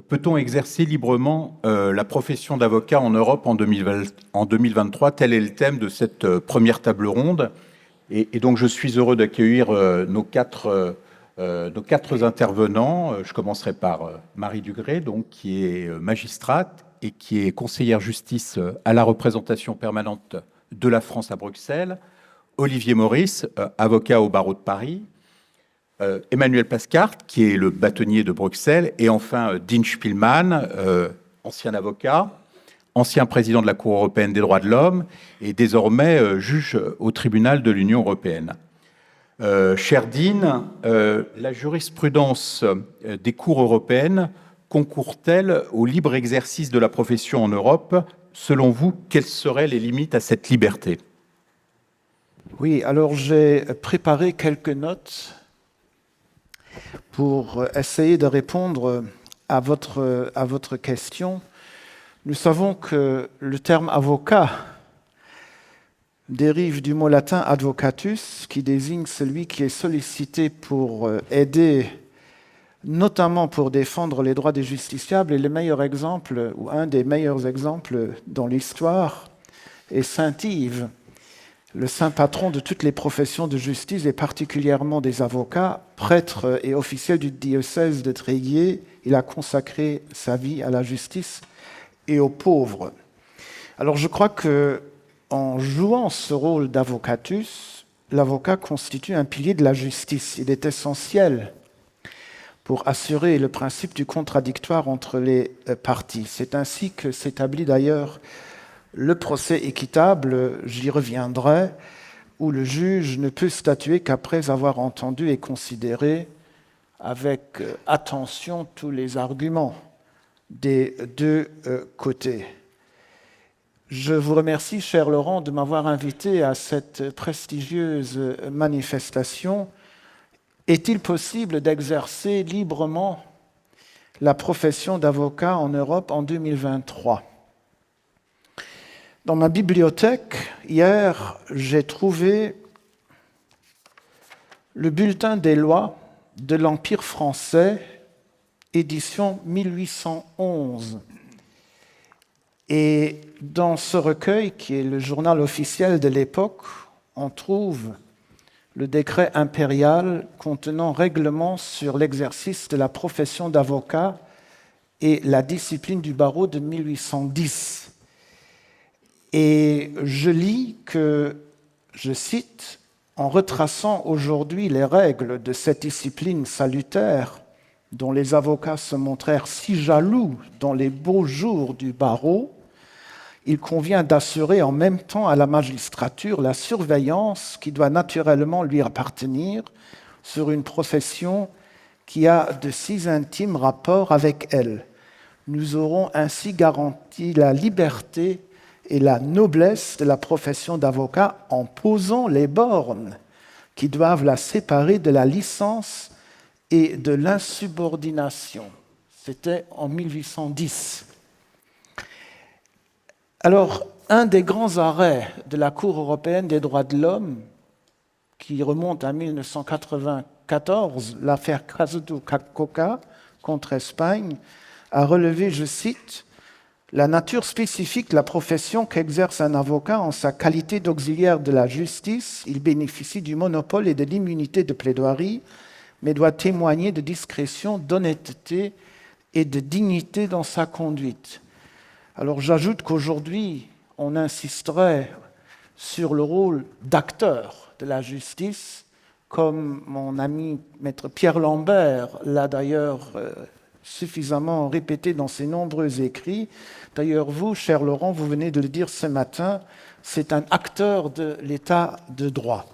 Peut-on exercer librement la profession d'avocat en Europe en 2023? Tel est le thème de cette première table ronde. Et donc, je suis heureux d'accueillir nos quatre intervenants. Je commencerai par Marie Dugré, donc, qui est magistrate et qui est conseillère justice à la représentation permanente de la France à Bruxelles. Olivier Maurice, avocat au barreau de Paris. Emmanuel Pascart, qui est le bâtonnier de Bruxelles, et enfin Dean Spielmann, ancien avocat, ancien président de la Cour européenne des droits de l'homme et désormais juge au tribunal de l'Union européenne. Cher Dean, la jurisprudence des cours européennes concourt-elle au libre exercice de la profession en Europe? Selon vous, quelles seraient les limites à cette liberté? Oui, alors j'ai préparé quelques notes pour essayer de répondre à votre question. Nous savons que le terme avocat dérive du mot latin advocatus, qui désigne celui qui est sollicité pour aider, notamment pour défendre les droits des justiciables. Et le meilleur exemple, ou un des meilleurs exemples dans l'histoire, est saint Yves, le saint patron de toutes les professions de justice et particulièrement des avocats, prêtre et officiel du diocèse de Tréguier. Il a consacré sa vie à la justice et aux pauvres. Alors je crois que en jouant ce rôle d'avocatus, l'avocat constitue un pilier de la justice. Il est essentiel pour assurer le principe du contradictoire entre les parties. C'est ainsi que s'établit d'ailleurs le procès équitable, j'y reviendrai, où le juge ne peut statuer qu'après avoir entendu et considéré avec attention tous les arguments des deux côtés. Je vous remercie, cher Laurent, de m'avoir invité à cette prestigieuse manifestation. Est-il possible d'exercer librement la profession d'avocat en Europe en 2023 ? Dans ma bibliothèque, hier, j'ai trouvé le bulletin des lois de l'Empire français, édition 1811. Et dans ce recueil, qui est le journal officiel de l'époque, on trouve le décret impérial contenant règlement sur l'exercice de la profession d'avocat et la discipline du barreau de 1810. Et je lis que, je cite, « En retraçant aujourd'hui les règles de cette discipline salutaire dont les avocats se montrèrent si jaloux dans les beaux jours du barreau, il convient d'assurer en même temps à la magistrature la surveillance qui doit naturellement lui appartenir sur une profession qui a de si intimes rapports avec elle. Nous aurons ainsi garanti la liberté et la noblesse de la profession d'avocat en posant les bornes qui doivent la séparer de la licence et de l'insubordination. » C'était en 1810. Alors, un des grands arrêts de la Cour européenne des droits de l'homme, qui remonte à 1994, l'affaire Caso do Coca contre Espagne, a relevé, je cite, « La nature spécifique de la profession qu'exerce un avocat en sa qualité d'auxiliaire de la justice, il bénéficie du monopole et de l'immunité de plaidoirie, mais doit témoigner de discrétion, d'honnêteté et de dignité dans sa conduite. » Alors j'ajoute qu'aujourd'hui, on insisterait sur le rôle d'acteur de la justice, comme mon ami maître Pierre Lambert l'a d'ailleurs suffisamment répété dans ses nombreux écrits. D'ailleurs, vous, cher Laurent, vous venez de le dire ce matin, c'est un acteur de l'état de droit.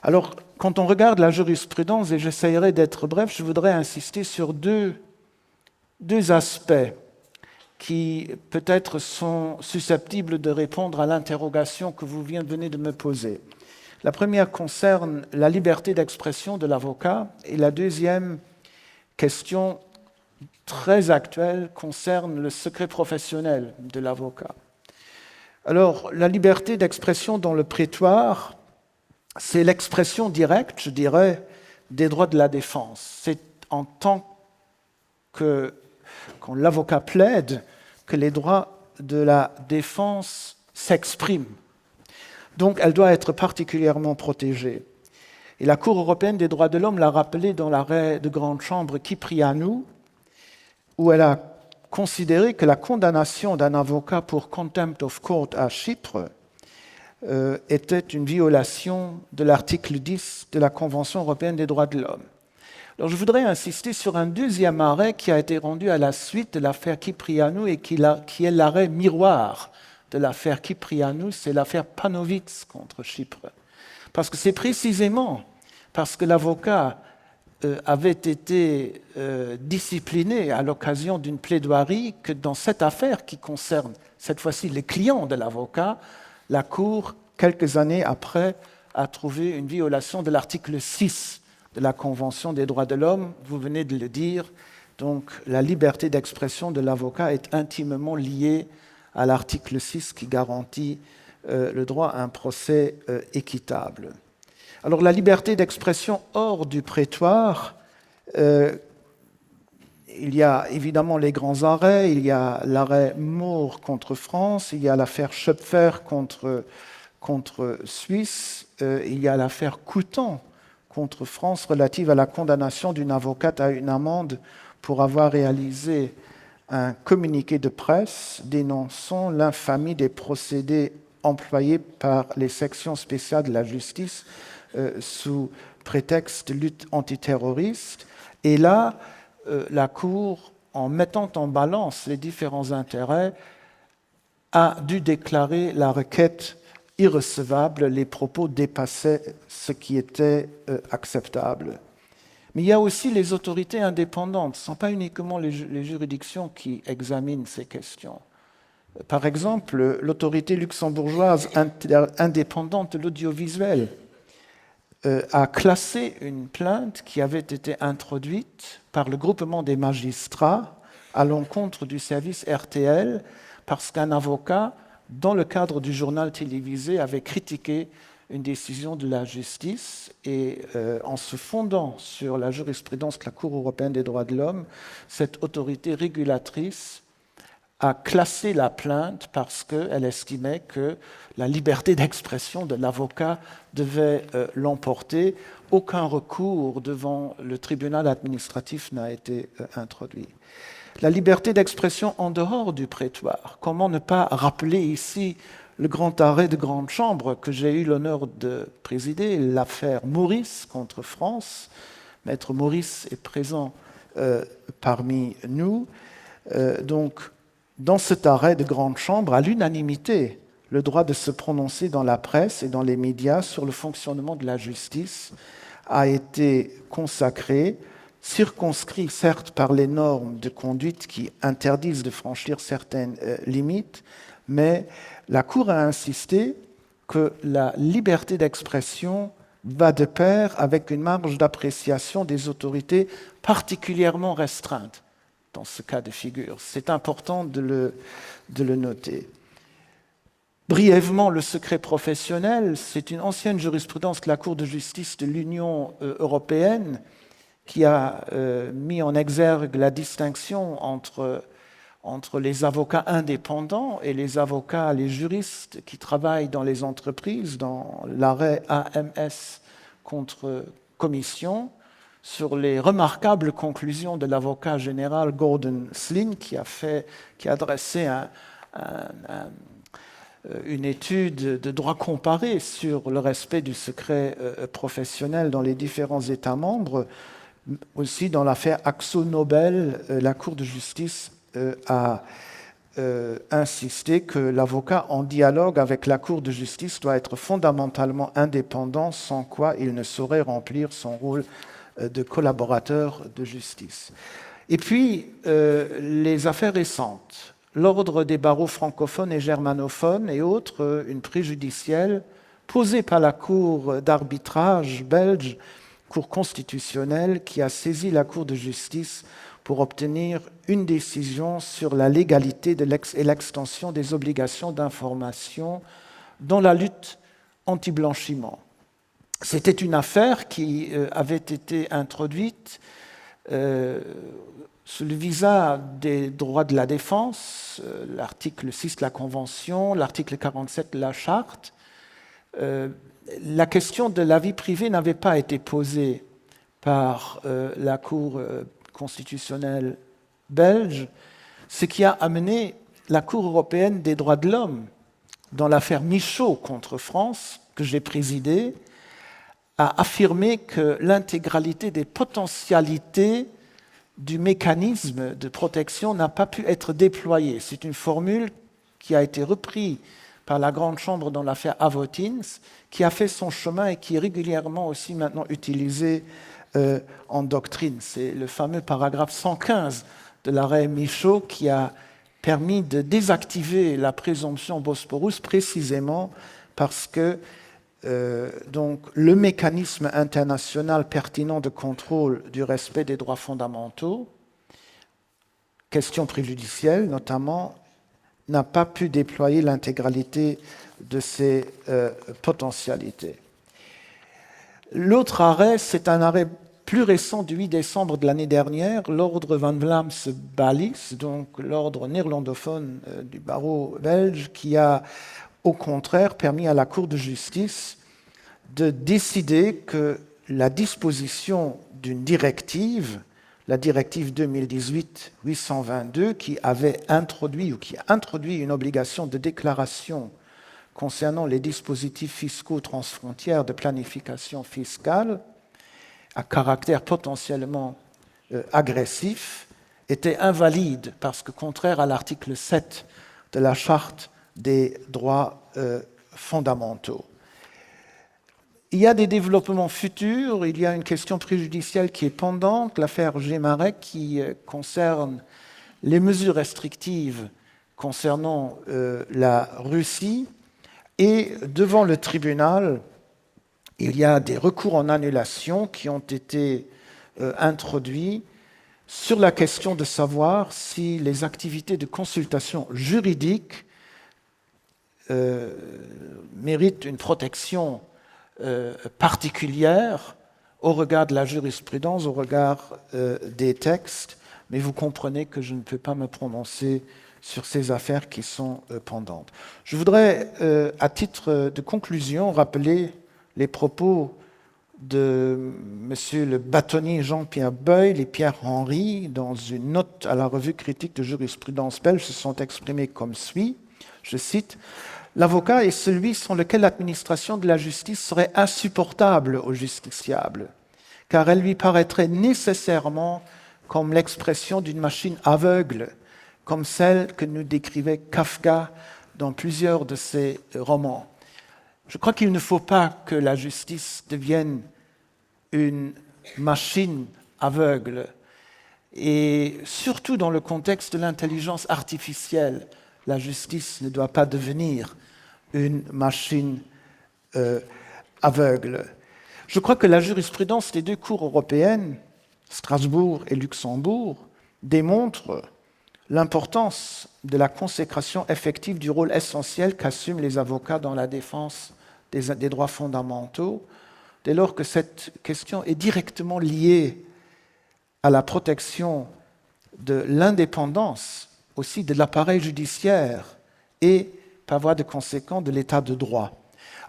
Alors, quand on regarde la jurisprudence, et j'essaierai d'être bref, je voudrais insister sur deux aspects qui peut-être sont susceptibles de répondre à l'interrogation que vous venez de me poser. La première concerne la liberté d'expression de l'avocat et la deuxième question très actuelle concerne le secret professionnel de l'avocat. Alors, la liberté d'expression dans le prétoire, c'est l'expression directe, je dirais, des droits de la défense. C'est en tant quand l'avocat plaide, que les droits de la défense s'expriment. Donc, elle doit être particulièrement protégée. Et la Cour européenne des droits de l'homme l'a rappelé dans l'arrêt de grande chambre Kyprianou, où elle a considéré que la condamnation d'un avocat pour contempt of court à Chypre était une violation de l'article 10 de la Convention européenne des droits de l'homme. Alors, je voudrais insister sur un deuxième arrêt qui a été rendu à la suite de l'affaire Kyprianou et qui est l'arrêt miroir de l'affaire Kyprianou, c'est l'affaire Panovitz contre Chypre. Parce que c'est précisément parce que l'avocat avait été discipliné à l'occasion d'une plaidoirie que dans cette affaire qui concerne cette fois-ci les clients de l'avocat, la Cour, quelques années après, a trouvé une violation de l'article 6 de la Convention des droits de l'homme. Vous venez de le dire, donc la liberté d'expression de l'avocat est intimement liée à l'article 6 qui garantit le droit à un procès équitable. Alors la liberté d'expression hors du prétoire, il y a évidemment les grands arrêts, il y a l'arrêt Moore contre France, il y a l'affaire Schöpfer contre Suisse, il y a l'affaire Coutan contre France relative à la condamnation d'une avocate à une amende pour avoir réalisé un communiqué de presse dénonçant l'infamie des procédés employés par les sections spéciales de la justice sous prétexte de lutte antiterroriste. Et là, la Cour, en mettant en balance les différents intérêts, a dû déclarer la requête irrecevable, les propos dépassaient ce qui était acceptable. Mais il y a aussi les autorités indépendantes, ce ne sont pas uniquement les juridictions qui examinent ces questions. Par exemple, l'autorité luxembourgeoise indépendante de l'audiovisuel a classé une plainte qui avait été introduite par le groupement des magistrats à l'encontre du service RTL parce qu'un avocat, dans le cadre du journal télévisé, avait critiqué une décision de la justice et en se fondant sur la jurisprudence de la Cour européenne des droits de l'homme, cette autorité régulatrice a classé la plainte parce qu'elle estimait que la liberté d'expression de l'avocat devait l'emporter. Aucun recours devant le tribunal administratif n'a été introduit. La liberté d'expression en dehors du prétoire. Comment ne pas rappeler ici le grand arrêt de grande chambre que j'ai eu l'honneur de présider, l'affaire Maurice contre France. Maître Maurice est présent parmi nous. Dans cet arrêt de grande chambre, à l'unanimité, le droit de se prononcer dans la presse et dans les médias sur le fonctionnement de la justice a été consacré, circonscrit certes par les normes de conduite qui interdisent de franchir certaines limites, mais la Cour a insisté que la liberté d'expression va de pair avec une marge d'appréciation des autorités particulièrement restreinte dans ce cas de figure. C'est important de le noter. Brièvement, le secret professionnel, c'est une ancienne jurisprudence de la Cour de justice de l'Union européenne qui a mis en exergue la distinction entre les avocats indépendants et les avocats, les juristes qui travaillent dans les entreprises, dans l'arrêt AMS contre Commission, sur les remarquables conclusions de l'avocat général Gordon Slynn, qui a dressé une étude de droit comparé sur le respect du secret professionnel dans les différents États membres. Aussi, dans l'affaire AkzoNobel, la Cour de justice a insisté que l'avocat, en dialogue avec la Cour de justice, doit être fondamentalement indépendant, sans quoi il ne saurait remplir son rôle de collaborateur de justice. Et puis, les affaires récentes, l'ordre des barreaux francophones et germanophones et autres, une préjudicielle posée par la Cour d'arbitrage belge, Cour constitutionnelle, qui a saisi la Cour de justice pour obtenir une décision sur la légalité et l'extension des obligations d'information dans la lutte anti-blanchiment. C'était une affaire qui avait été introduite sous le visa des droits de la défense, l'article 6 de la Convention, l'article 47 de la Charte, la question de la vie privée n'avait pas été posée par la Cour constitutionnelle belge, ce qui a amené la Cour européenne des droits de l'homme, dans l'affaire Michaud contre France, que j'ai présidée, à affirmer que l'intégralité des potentialités du mécanisme de protection n'a pas pu être déployée. C'est une formule qui a été reprise par la Grande Chambre dans l'affaire Avotins, qui a fait son chemin et qui est régulièrement aussi maintenant utilisée en doctrine. C'est le fameux paragraphe 115 de l'arrêt Michaud qui a permis de désactiver la présomption Bosporus précisément parce que donc, le mécanisme international pertinent de contrôle du respect des droits fondamentaux, question préjudicielle notamment, n'a pas pu déployer l'intégralité de ses potentialités. L'autre arrêt, c'est un arrêt plus récent du 8 décembre de l'année dernière, l'ordre Van Vlaams-Balis, donc l'ordre néerlandophone du barreau belge, qui a au contraire permis à la Cour de justice de décider que la disposition d'une directive, la directive 2018-822, qui avait introduit ou qui a introduit une obligation de déclaration concernant les dispositifs fiscaux transfrontières de planification fiscale à caractère potentiellement agressif, était invalide parce que contraire à l'article 7 de la Charte des droits fondamentaux. Il y a des développements futurs, il y a une question préjudicielle qui est pendante, l'affaire Gemarek qui concerne les mesures restrictives concernant la Russie, et devant le tribunal, il y a des recours en annulation qui ont été introduits sur la question de savoir si les activités de consultation juridique méritent une protection particulière au regard de la jurisprudence, au regard des textes, mais vous comprenez que je ne peux pas me prononcer sur ces affaires qui sont pendantes. Je voudrais, à titre de conclusion, rappeler les propos de M. le bâtonnier Jean-Pierre Beuil et Pierre Henry, dans une note à la revue critique de jurisprudence belge, se sont exprimés comme suit, je cite, « L'avocat est celui sans lequel l'administration de la justice serait insupportable aux justiciables, car elle lui paraîtrait nécessairement comme l'expression d'une machine aveugle, comme celle que nous décrivait Kafka dans plusieurs de ses romans. Je crois qu'il ne faut pas que la justice devienne une machine aveugle, et surtout dans le contexte de l'intelligence artificielle, la justice ne doit pas devenir une machine aveugle. Je crois que la jurisprudence des deux cours européennes, Strasbourg et Luxembourg, démontre l'importance de la consécration effective du rôle essentiel qu'assument les avocats dans la défense des droits fondamentaux, dès lors que cette question est directement liée à la protection de l'indépendance aussi de l'appareil judiciaire et, par voie de conséquent, de l'état de droit.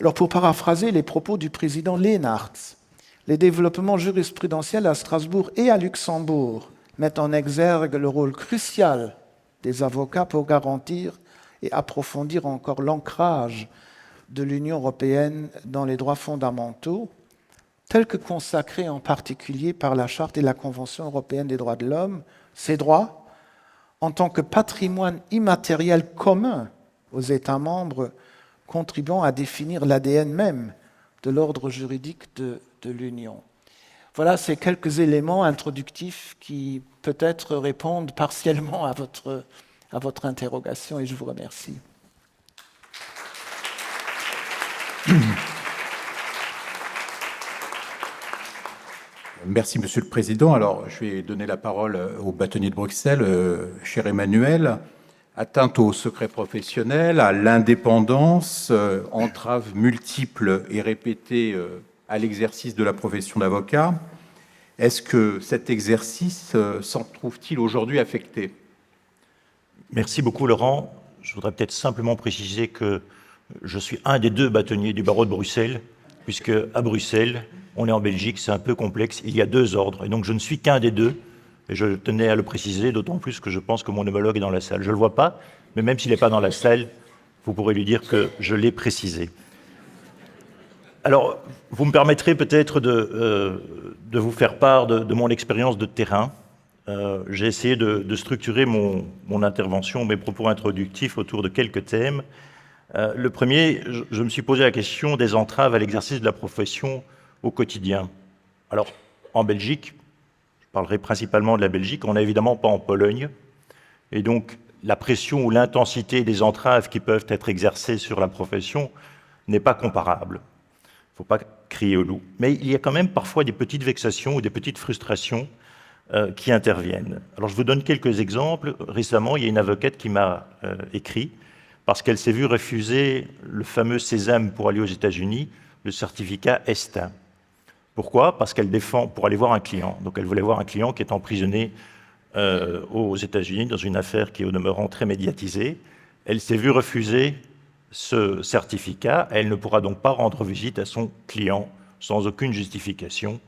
Alors, pour paraphraser les propos du président Leenaerts, les développements jurisprudentiels à Strasbourg et à Luxembourg mettent en exergue le rôle crucial des avocats pour garantir et approfondir encore l'ancrage de l'Union européenne dans les droits fondamentaux, tels que consacrés en particulier par la Charte et la Convention européenne des droits de l'homme, ces droits, en tant que patrimoine immatériel commun aux États membres, contribuant à définir l'ADN même de l'ordre juridique de l'Union. Voilà ces quelques éléments introductifs qui peut-être répondent partiellement à votre interrogation et je vous remercie. Merci, Monsieur le Président. Alors, je vais donner la parole au bâtonnier de Bruxelles, cher Emmanuel. Atteinte au secret professionnel, à l'indépendance, entraves multiples et répétées à l'exercice de la profession d'avocat. Est-ce que cet exercice s'en trouve-t-il aujourd'hui affecté? Merci beaucoup, Laurent. Je voudrais peut-être simplement préciser que je suis un des 2 bâtonniers du barreau de Bruxelles, puisque à Bruxelles, on est en Belgique, c'est un peu complexe, il y a 2 ordres, et donc je ne suis qu'un des 2, et je tenais à le préciser, d'autant plus que je pense que mon homologue est dans la salle. Je ne le vois pas, mais même s'il n'est pas dans la salle, vous pourrez lui dire que je l'ai précisé. Alors, vous me permettrez peut-être de vous faire part de mon expérience de terrain. J'ai essayé de structurer mon intervention, mes propos introductifs autour de quelques thèmes. Le premier, je me suis posé la question des entraves à l'exercice de la profession au quotidien. Alors, en Belgique, je parlerai principalement de la Belgique, on n'est évidemment pas en Pologne, et donc la pression ou l'intensité des entraves qui peuvent être exercées sur la profession n'est pas comparable. Il ne faut pas crier au loup. Mais il y a quand même parfois des petites vexations ou des petites frustrations qui interviennent. Alors je vous donne quelques exemples. Récemment, il y a une avocate qui m'a écrit parce qu'elle s'est vue refuser le fameux sésame pour aller aux États-Unis, le certificat ESTA. Pourquoi? Parce qu'elle défend pour aller voir un client. Donc elle voulait voir un client qui est emprisonné aux États-Unis dans une affaire qui est au demeurant très médiatisée. Elle s'est vue refuser ce certificat. Elle ne pourra donc pas rendre visite à son client sans aucune justification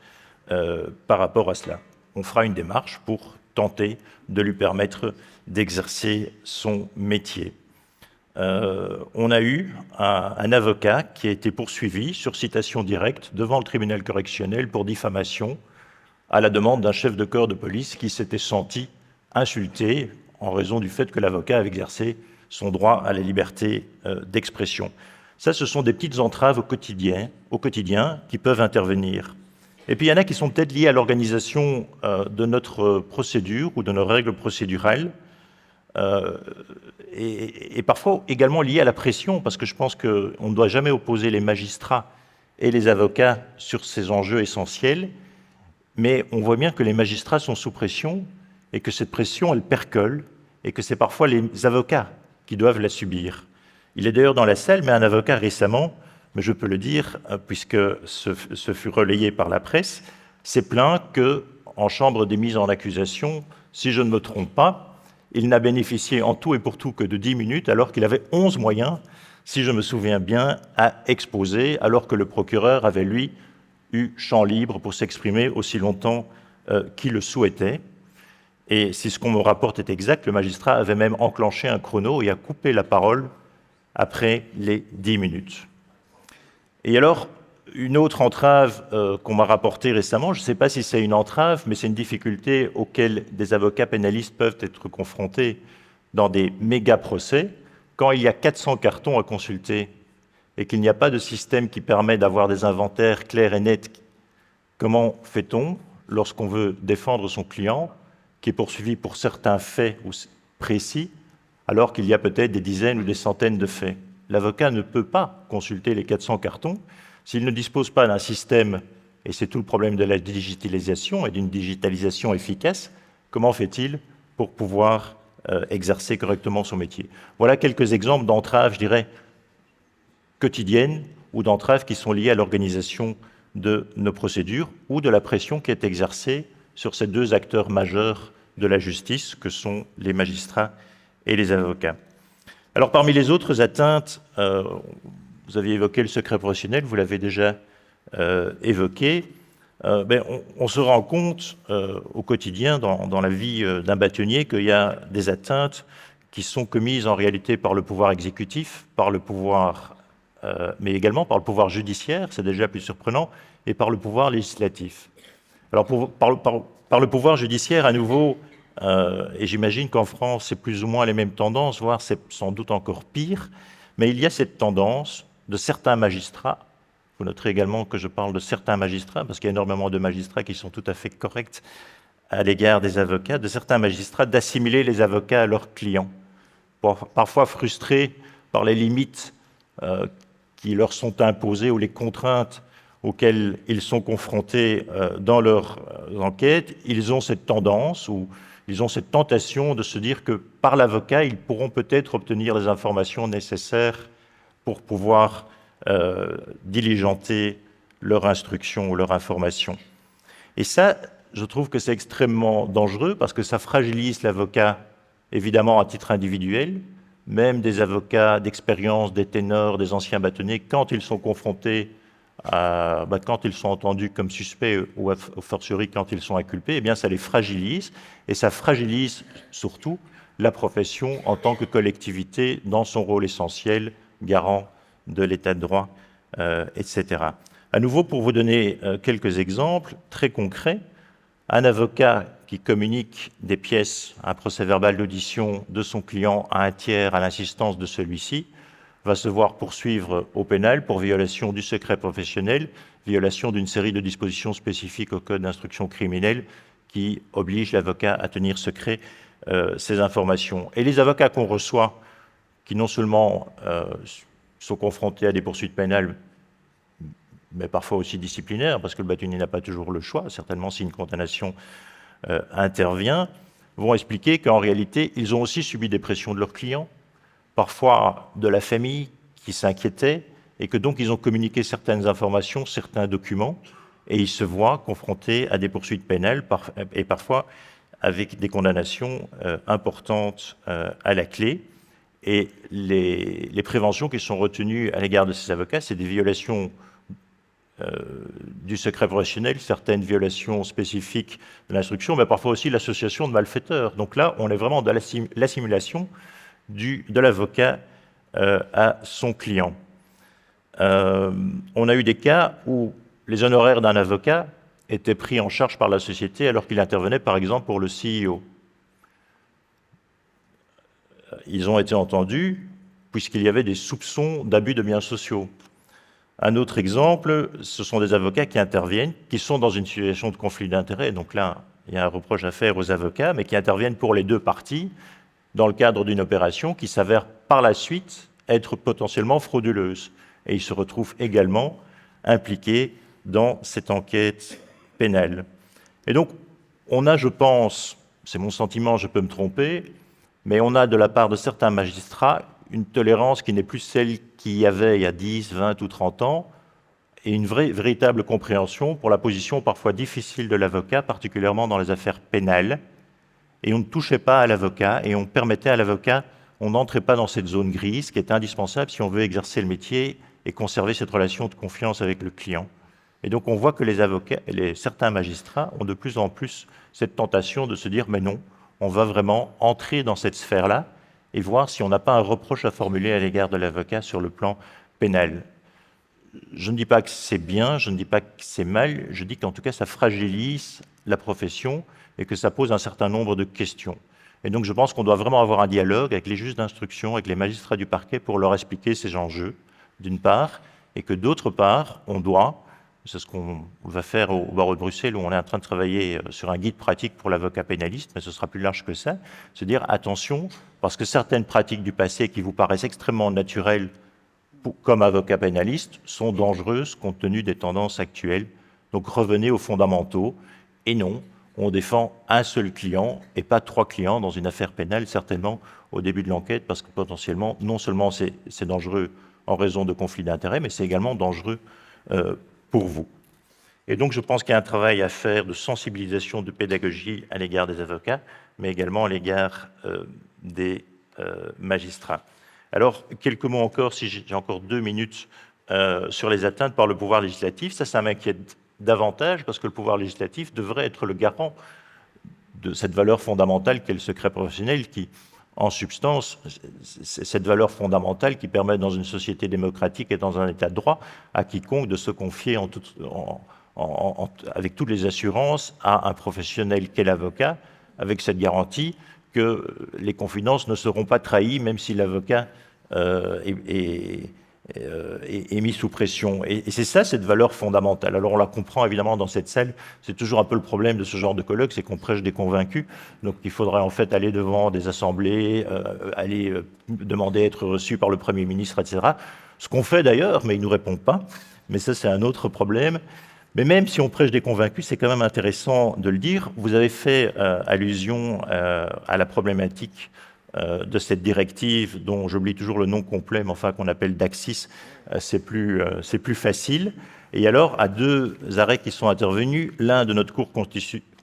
par rapport à cela. On fera une démarche pour tenter de lui permettre d'exercer son métier. On a eu un avocat qui a été poursuivi sur citation directe devant le tribunal correctionnel pour diffamation à la demande d'un chef de corps de police qui s'était senti insulté en raison du fait que l'avocat avait exercé son droit à la liberté d'expression. Ça, ce sont des petites entraves au quotidien qui peuvent intervenir. Et puis il y en a qui sont peut-être liées à l'organisation de notre procédure ou de nos règles procédurales, et parfois également liées à la pression, parce que je pense qu'on ne doit jamais opposer les magistrats et les avocats sur ces enjeux essentiels, mais on voit bien que les magistrats sont sous pression et que cette pression, elle percole, et que c'est parfois les avocats qui doivent la subir. Il est d'ailleurs dans la salle, mais un avocat récemment, mais je peux le dire, puisque ce fut relayé par la presse, s'est plaint qu'en chambre des mises en accusation, si je ne me trompe pas, il n'a bénéficié en tout et pour tout que de 10 minutes, alors qu'il avait 11 moyens, si je me souviens bien, à exposer, alors que le procureur avait, lui, eu champ libre pour s'exprimer aussi longtemps qu'il le souhaitait. Et si ce qu'on me rapporte est exact, le magistrat avait même enclenché un chrono et a coupé la parole après les 10 minutes. Et alors, une autre entrave qu'on m'a rapportée récemment, je ne sais pas si c'est une entrave, mais c'est une difficulté auquel des avocats pénalistes peuvent être confrontés dans des méga-procès, quand il y a 400 cartons à consulter et qu'il n'y a pas de système qui permet d'avoir des inventaires clairs et nets. Comment fait-on lorsqu'on veut défendre son client, qui est poursuivi pour certains faits précis, alors qu'il y a peut-être des dizaines ou des centaines de faits? L'avocat ne peut pas consulter les 400 cartons s'il ne dispose pas d'un système, et c'est tout le problème de la digitalisation et d'une digitalisation efficace. Comment fait-il pour pouvoir exercer correctement son métier? Voilà quelques exemples d'entraves, je dirais, quotidiennes ou d'entraves qui sont liées à l'organisation de nos procédures ou de la pression qui est exercée sur ces 2 acteurs majeurs de la justice que sont les magistrats et les avocats. Alors parmi les autres atteintes, vous aviez évoqué le secret professionnel, vous l'avez déjà évoqué, on se rend compte au quotidien dans la vie d'un bâtonnier qu'il y a des atteintes qui sont commises en réalité par le pouvoir exécutif, par le pouvoir, mais également par le pouvoir judiciaire, c'est déjà plus surprenant, et par le pouvoir législatif. Alors par le pouvoir judiciaire, à nouveau, et j'imagine qu'en France, c'est plus ou moins les mêmes tendances, voire c'est sans doute encore pire, mais il y a cette tendance de certains magistrats, vous noterez également que je parle de certains magistrats, parce qu'il y a énormément de magistrats qui sont tout à fait corrects à l'égard des avocats, de certains magistrats d'assimiler les avocats à leurs clients, parfois frustrés par les limites qui leur sont imposées ou les contraintes auxquelles ils sont confrontés dans leurs enquêtes. Ils ont cette tendance ou ils ont cette tentation de se dire que par l'avocat, ils pourront peut-être obtenir les informations nécessaires pour pouvoir diligenter leur instruction ou leur information. Et ça, je trouve que c'est extrêmement dangereux parce que ça fragilise l'avocat, évidemment, à titre individuel. Même des avocats d'expérience, des ténors, des anciens bâtonnets, quand ils sont confrontés quand ils sont entendus comme suspects ou a fortiori quand ils sont inculpés, eh bien ça les fragilise et ça fragilise surtout la profession en tant que collectivité dans son rôle essentiel, garant de l'état de droit, etc. À nouveau, pour vous donner quelques exemples très concrets, un avocat qui communique des pièces, un procès-verbal d'audition de son client à un tiers à l'insistance de celui-ci, va se voir poursuivre au pénal pour violation du secret professionnel, violation d'une série de dispositions spécifiques au Code d'instruction criminelle qui obligent l'avocat à tenir secret ces informations. Et les avocats qu'on reçoit, qui non seulement sont confrontés à des poursuites pénales, mais parfois aussi disciplinaires, parce que le bâtonnier n'a pas toujours le choix, certainement si une condamnation intervient, vont expliquer qu'en réalité, ils ont aussi subi des pressions de leurs clients, parfois de la famille qui s'inquiétait, et que donc ils ont communiqué certaines informations, certains documents, et ils se voient confrontés à des poursuites pénales, et parfois avec des condamnations importantes à la clé. Et les préventions qui sont retenues à l'égard de ces avocats, c'est des violations du secret professionnel, certaines violations spécifiques de l'instruction, mais parfois aussi l'association de malfaiteurs. Donc là, on est vraiment dans l'assimilation de l'avocat à son client. On a eu des cas où les honoraires d'un avocat étaient pris en charge par la société alors qu'il intervenait par exemple pour le CEO. Ils ont été entendus puisqu'il y avait des soupçons d'abus de biens sociaux. Un autre exemple, ce sont des avocats qui interviennent, qui sont dans une situation de conflit d'intérêts. Donc là, il y a un reproche à faire aux avocats, mais qui interviennent pour les deux parties dans le cadre d'une opération qui s'avère par la suite être potentiellement frauduleuse. Et ils se retrouvent également impliqués dans cette enquête pénale. Et donc, on a, je pense, c'est mon sentiment, je peux me tromper, mais on a de la part de certains magistrats une tolérance qui n'est plus celle qu'il y avait il y a 10, 20 ou 30 ans, et une véritable compréhension pour la position parfois difficile de l'avocat, particulièrement dans les affaires pénales. Et on ne touchait pas à l'avocat, et on permettait à l'avocat, on n'entrait pas dans cette zone grise qui est indispensable si on veut exercer le métier et conserver cette relation de confiance avec le client. Et donc on voit que les avocats, certains magistrats ont de plus en plus cette tentation de se dire « mais non, on va vraiment entrer dans cette sphère-là » et voir si on n'a pas un reproche à formuler à l'égard de l'avocat sur le plan pénal. Je ne dis pas que c'est bien, je ne dis pas que c'est mal, je dis qu'en tout cas ça fragilise la profession et que ça pose un certain nombre de questions. Et donc je pense qu'on doit vraiment avoir un dialogue avec les juges d'instruction, avec les magistrats du parquet pour leur expliquer ces enjeux, d'une part, et que d'autre part, on doit, c'est ce qu'on va faire au barreau de Bruxelles, où on est en train de travailler sur un guide pratique pour l'avocat pénaliste, mais ce sera plus large que ça, se dire attention, parce que certaines pratiques du passé qui vous paraissent extrêmement naturelles comme avocat pénaliste sont dangereuses compte tenu des tendances actuelles. Donc revenez aux fondamentaux, et non, on défend un seul client et pas 3 clients dans une affaire pénale, certainement au début de l'enquête, parce que potentiellement, non seulement c'est dangereux en raison de conflits d'intérêts, mais c'est également dangereux pour vous. Et donc je pense qu'il y a un travail à faire de sensibilisation, de pédagogie à l'égard des avocats, mais également à l'égard des magistrats. Alors, quelques mots encore, si j'ai encore 2 minutes, sur les atteintes par le pouvoir législatif. Ça m'inquiète davantage, parce que le pouvoir législatif devrait être le garant de cette valeur fondamentale qu'est le secret professionnel, qui, en substance, c'est cette valeur fondamentale qui permet, dans une société démocratique et dans un état de droit, à quiconque de se confier avec toutes les assurances à un professionnel qu'est l'avocat, avec cette garantie que les confidences ne seront pas trahies, même si l'avocat est mis sous pression. Et c'est ça, cette valeur fondamentale. Alors on la comprend évidemment dans cette salle, c'est toujours un peu le problème de ce genre de colloque, c'est qu'on prêche des convaincus, donc il faudrait en fait aller devant des assemblées, aller demander à être reçu par le Premier ministre, etc. Ce qu'on fait d'ailleurs, mais il ne nous répond pas, mais ça c'est un autre problème. Mais même si on prêche des convaincus, c'est quand même intéressant de le dire. Vous avez fait allusion à la problématique de cette directive, dont j'oublie toujours le nom complet, mais enfin qu'on appelle DACSIS, c'est plus facile. Et alors, à 2 arrêts qui sont intervenus, l'un de notre Cour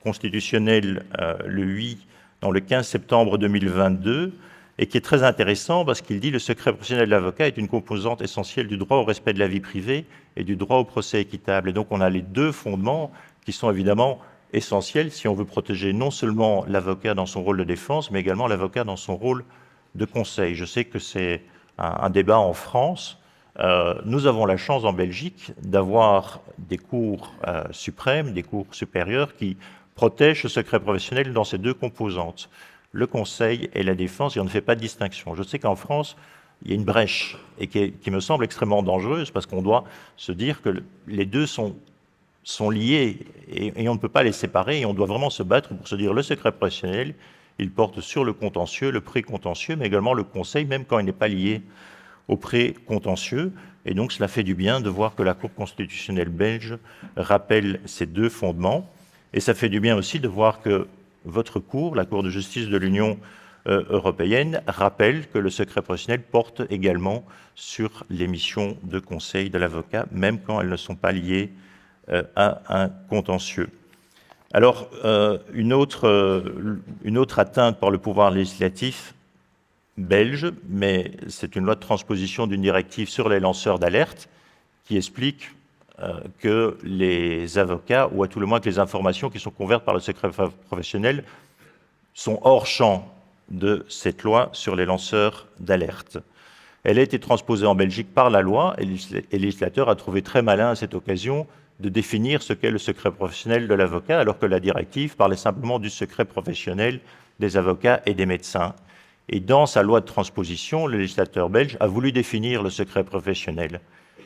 constitutionnel le 15 septembre 2022, et qui est très intéressant parce qu'il dit « Le secret professionnel de l'avocat est une composante essentielle du droit au respect de la vie privée et du droit au procès équitable ». Et donc on a les deux fondements qui sont évidemment essentiels si on veut protéger non seulement l'avocat dans son rôle de défense, mais également l'avocat dans son rôle de conseil. Je sais que c'est un débat en France. Nous avons la chance en Belgique d'avoir des cours suprêmes, des cours supérieurs qui protègent le secret professionnel dans ces deux composantes, le conseil et la défense, et on ne fait pas de distinction. Je sais qu'en France, il y a une brèche et qui me semble extrêmement dangereuse parce qu'on doit se dire que les deux sont liés et on ne peut pas les séparer et on doit vraiment se battre pour se dire le secret professionnel, il porte sur le contentieux, le pré-contentieux, mais également le conseil, même quand il n'est pas lié au pré-contentieux. Et donc cela fait du bien de voir que la Cour constitutionnelle belge rappelle ces deux fondements. Et ça fait du bien aussi de voir que votre Cour, la Cour de justice de l'Union européenne, rappelle que le secret professionnel porte également sur les missions de conseil de l'avocat, même quand elles ne sont pas liées à un contentieux. Alors, une autre atteinte par le pouvoir législatif belge, mais c'est une loi de transposition d'une directive sur les lanceurs d'alerte qui explique que les avocats, ou à tout le moins que les informations qui sont couvertes par le secret professionnel, sont hors champ de cette loi sur les lanceurs d'alerte. Elle a été transposée en Belgique par la loi et le législateur a trouvé très malin à cette occasion de définir ce qu'est le secret professionnel de l'avocat, alors que la directive parlait simplement du secret professionnel des avocats et des médecins. Et dans sa loi de transposition, le législateur belge a voulu définir le secret professionnel.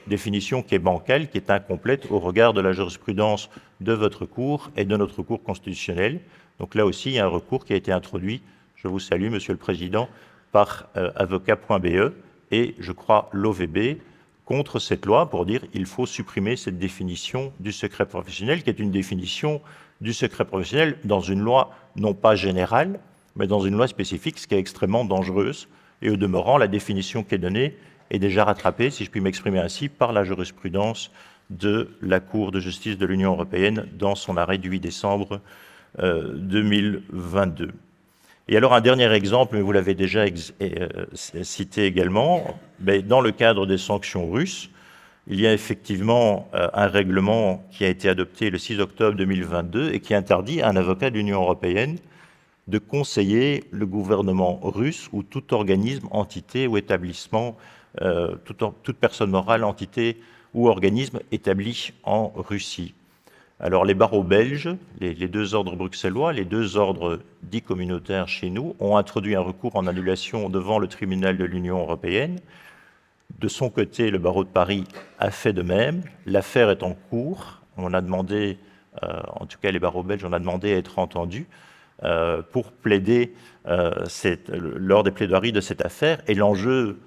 Définition qui est bancale, qui est incomplète au regard de la jurisprudence de votre Cour et de notre Cour constitutionnelle. Donc là aussi, il y a un recours qui a été introduit, je vous salue, Monsieur le Président, par avocat.be et, je crois, l'OVB, contre cette loi pour dire qu'il faut supprimer cette définition du secret professionnel, qui est une définition du secret professionnel dans une loi non pas générale, mais dans une loi spécifique, ce qui est extrêmement dangereuse. Et au demeurant, la définition qui est donnée est déjà rattrapée, si je puis m'exprimer ainsi, par la jurisprudence de la Cour de justice de l'Union européenne dans son arrêt du 8 décembre 2022. Et alors un dernier exemple, mais vous l'avez déjà cité également, mais dans le cadre des sanctions russes, il y a effectivement un règlement qui a été adopté le 6 octobre 2022 et qui interdit à un avocat de l'Union européenne de conseiller le gouvernement russe ou tout organisme, entité ou établissement, toute personne morale, entité ou organisme établi en Russie. Alors les barreaux belges, les deux ordres bruxellois, les deux ordres dits communautaires chez nous, ont introduit un recours en annulation devant le tribunal de l'Union européenne. De son côté, le barreau de Paris a fait de même. L'affaire est en cours. On a demandé, en tout cas les barreaux belges, on a demandé à être entendus pour plaider lors des plaidoiries de cette affaire. Et l'enjeu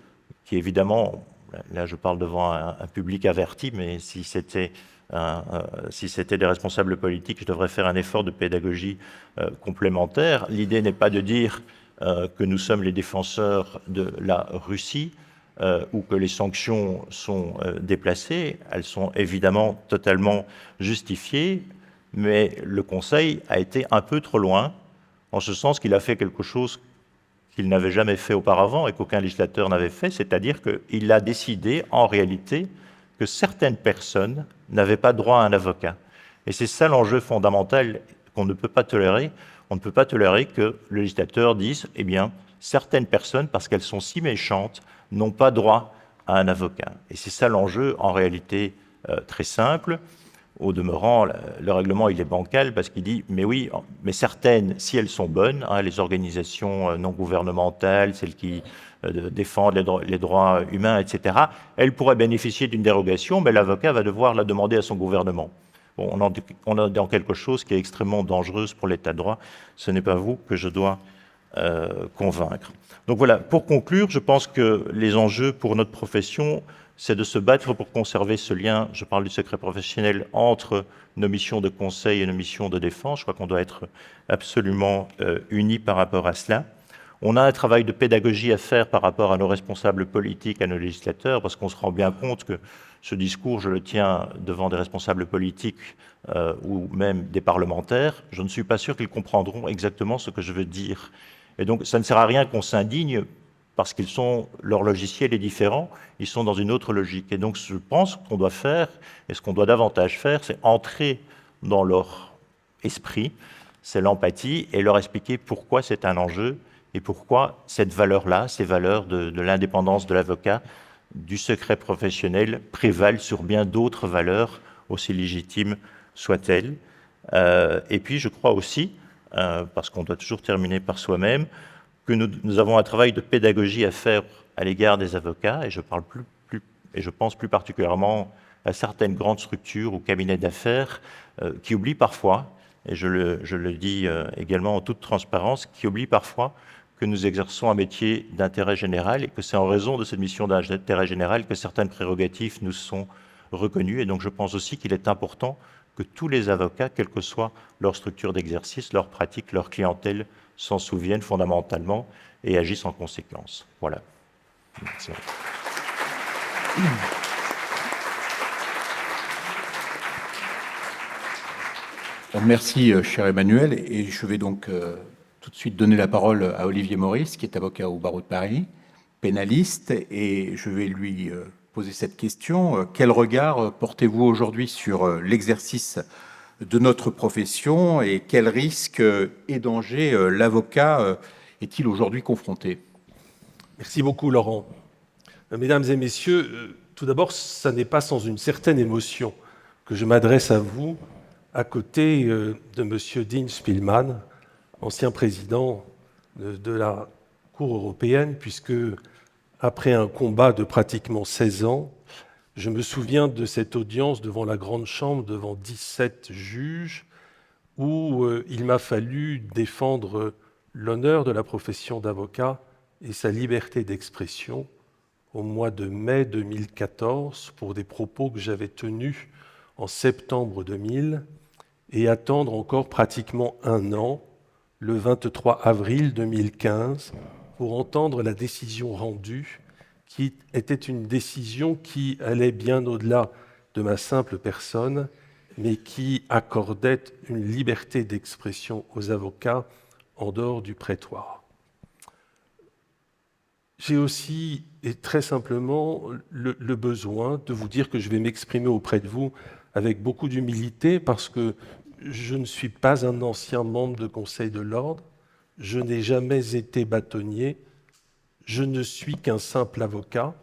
qui évidemment, là je parle devant un public averti, mais si c'était des responsables politiques, je devrais faire un effort de pédagogie complémentaire. L'idée n'est pas de dire que nous sommes les défenseurs de la Russie ou que les sanctions sont déplacées. Elles sont évidemment totalement justifiées, mais le Conseil a été un peu trop loin, en ce sens qu'il a fait quelque chose qu'il n'avait jamais fait auparavant et qu'aucun législateur n'avait fait, c'est-à-dire qu'il a décidé en réalité que certaines personnes n'avaient pas droit à un avocat. Et c'est ça l'enjeu fondamental qu'on ne peut pas tolérer. On ne peut pas tolérer que le législateur dise, eh bien, certaines personnes, parce qu'elles sont si méchantes, n'ont pas droit à un avocat. Et c'est ça l'enjeu, en réalité, très simple. Au demeurant, le règlement, il est bancal parce qu'il dit, mais oui, mais certaines, si elles sont bonnes, les organisations non gouvernementales, celles qui défendent les droits humains, etc., elles pourraient bénéficier d'une dérogation, mais l'avocat va devoir la demander à son gouvernement. Bon, on est dans quelque chose qui est extrêmement dangereuse pour l'État de droit. Ce n'est pas vous que je dois convaincre. Donc voilà, pour conclure, je pense que les enjeux pour notre profession, c'est de se battre pour conserver ce lien, je parle du secret professionnel, entre nos missions de conseil et nos missions de défense. Je crois qu'on doit être absolument unis par rapport à cela. On a un travail de pédagogie à faire par rapport à nos responsables politiques, à nos législateurs, parce qu'on se rend bien compte que ce discours, je le tiens devant des responsables politiques ou même des parlementaires. Je ne suis pas sûr qu'ils comprendront exactement ce que je veux dire. Et donc, ça ne sert à rien qu'on s'indigne parce qu'ils sont, leur logiciel est différent, ils sont dans une autre logique. Et donc, je pense qu'on doit faire, et ce qu'on doit davantage faire, c'est entrer dans leur esprit, c'est l'empathie, et leur expliquer pourquoi c'est un enjeu, et pourquoi cette valeur-là, ces valeurs de l'indépendance de l'avocat, du secret professionnel, prévalent sur bien d'autres valeurs, aussi légitimes soient-elles. Et puis, je crois aussi, parce qu'on doit toujours terminer par soi-même, que nous avons un travail de pédagogie à faire à l'égard des avocats, et je pense plus particulièrement à certaines grandes structures ou cabinets d'affaires qui oublient parfois, et je le dis également en toute transparence, qui oublient parfois que nous exerçons un métier d'intérêt général et que c'est en raison de cette mission d'intérêt général que certaines prérogatives nous sont reconnues. Et donc je pense aussi qu'il est important que tous les avocats, quelle que soit leur structure d'exercice, leur pratique, leur clientèle, s'en souviennent fondamentalement et agissent en conséquence. Voilà. Merci. Merci, cher Emmanuel. Et je vais donc tout de suite donner la parole à Olivier Maurice, qui est avocat au barreau de Paris, pénaliste, et je vais lui poser cette question. Quel regard portez-vous aujourd'hui sur l'exercice de notre profession et quels risques et dangers l'avocat est-il aujourd'hui confronté? Merci beaucoup, Laurent. Mesdames et messieurs, tout d'abord, ça n'est pas sans une certaine émotion que je m'adresse à vous à côté de M. Dean Spielmann, ancien président de la Cour européenne, puisque après un combat de pratiquement 16 ans, je me souviens de cette audience devant la Grande Chambre, devant 17 juges, où il m'a fallu défendre l'honneur de la profession d'avocat et sa liberté d'expression au mois de mai 2014 pour des propos que j'avais tenus en septembre 2000 et attendre encore pratiquement un an, le 23 avril 2015, pour entendre la décision rendue, qui était une décision qui allait bien au-delà de ma simple personne, mais qui accordait une liberté d'expression aux avocats en dehors du prétoire. J'ai aussi, et très simplement, le besoin de vous dire que je vais m'exprimer auprès de vous avec beaucoup d'humilité, parce que je ne suis pas un ancien membre de Conseil de l'Ordre, je n'ai jamais été bâtonnier, je ne suis qu'un simple avocat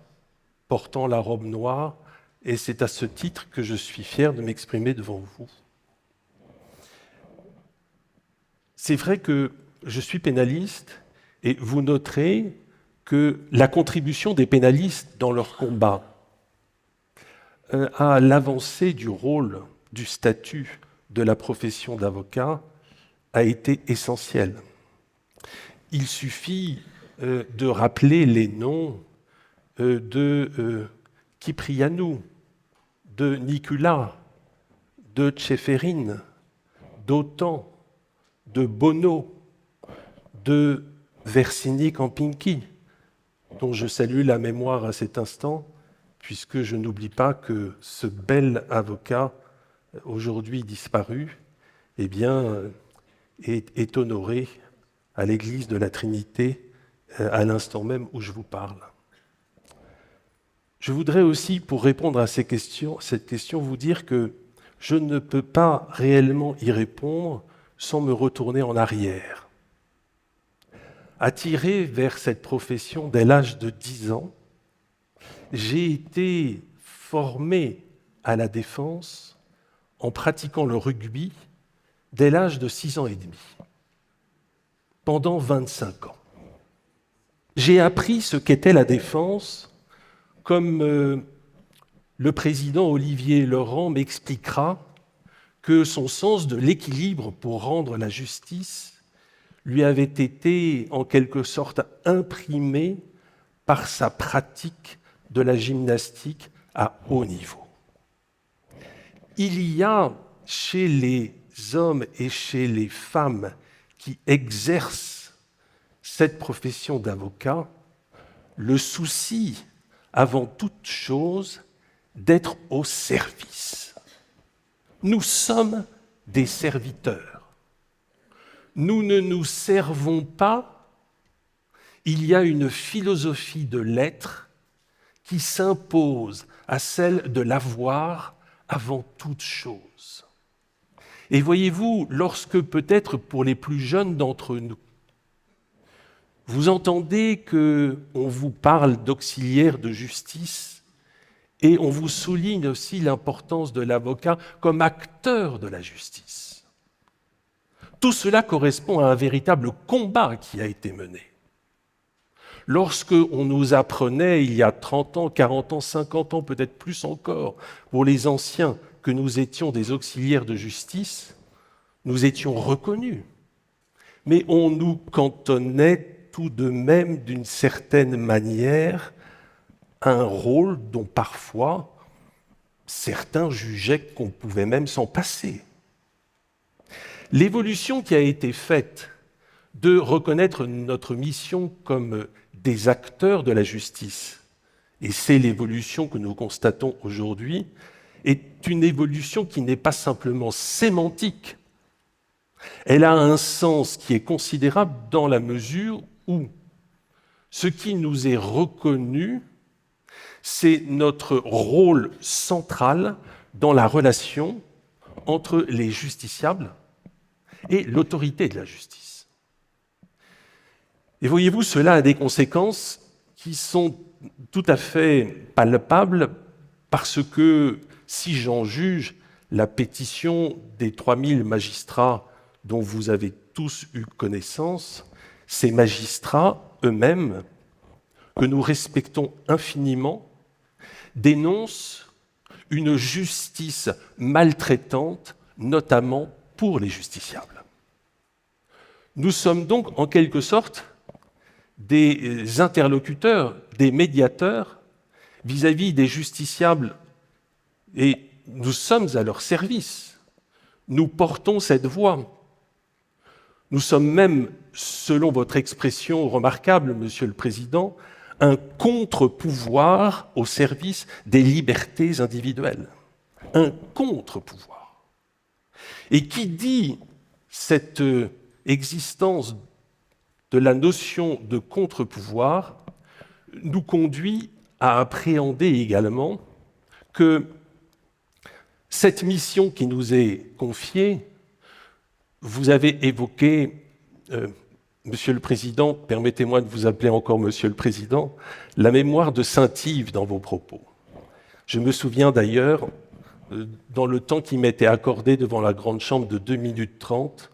portant la robe noire, et c'est à ce titre que je suis fier de m'exprimer devant vous. C'est vrai que je suis pénaliste, et vous noterez que la contribution des pénalistes dans leur combat à l'avancée du rôle, du statut de la profession d'avocat a été essentielle. Il suffit de rappeler les noms de Kyprianou, de Nicolas, de Tcheferine, d'Autan, de Bono, de Versini-Campinki, dont je salue la mémoire à cet instant, puisque je n'oublie pas que ce bel avocat, aujourd'hui disparu, eh bien, est honoré à l'église de la Trinité à l'instant même où je vous parle. Je voudrais aussi, pour répondre à cette question, vous dire que je ne peux pas réellement y répondre sans me retourner en arrière. Attiré vers cette profession dès l'âge de 10 ans, j'ai été formé à la défense en pratiquant le rugby dès l'âge de 6 ans et demi, pendant 25 ans. J'ai appris ce qu'était la défense, comme le président Olivier Laurent m'expliquera que son sens de l'équilibre pour rendre la justice lui avait été en quelque sorte imprimé par sa pratique de la gymnastique à haut niveau. Il y a chez les hommes et chez les femmes qui exercent cette profession d'avocat le souci, avant toute chose, d'être au service. Nous sommes des serviteurs. Nous ne nous servons pas. Il y a une philosophie de l'être qui s'impose à celle de l'avoir avant toute chose. Et voyez-vous, lorsque peut-être pour les plus jeunes d'entre nous, vous entendez qu'on vous parle d'auxiliaire de justice et on vous souligne aussi l'importance de l'avocat comme acteur de la justice. Tout cela correspond à un véritable combat qui a été mené. Lorsque on nous apprenait, il y a 30 ans, 40 ans, 50 ans, peut-être plus encore, pour les anciens, que nous étions des auxiliaires de justice, nous étions reconnus. Mais on nous cantonnait tout de même, d'une certaine manière, à un rôle dont parfois certains jugeaient qu'on pouvait même s'en passer. L'évolution qui a été faite de reconnaître notre mission comme des acteurs de la justice, et c'est l'évolution que nous constatons aujourd'hui, est une évolution qui n'est pas simplement sémantique. Elle a un sens qui est considérable dans la mesure où ce qui nous est reconnu, c'est notre rôle central dans la relation entre les justiciables et l'autorité de la justice. Et voyez-vous, cela a des conséquences qui sont tout à fait palpables parce que, si j'en juge la pétition des 3000 magistrats dont vous avez tous eu connaissance, ces magistrats eux-mêmes, que nous respectons infiniment, dénoncent une justice maltraitante, notamment pour les justiciables. Nous sommes donc en quelque sorte des interlocuteurs, des médiateurs vis-à-vis des justiciables et nous sommes à leur service. Nous portons cette voix. Nous sommes même, selon votre expression remarquable, Monsieur le Président, un contre-pouvoir au service des libertés individuelles. Un contre-pouvoir. Et qui dit cette existence de la notion de contre-pouvoir nous conduit à appréhender également que cette mission qui nous est confiée, vous avez évoqué, Monsieur le Président, permettez-moi de vous appeler encore Monsieur le Président, la mémoire de Saint-Yves dans vos propos. Je me souviens d'ailleurs, dans le temps qui m'était accordé devant la Grande Chambre de 2 minutes 30,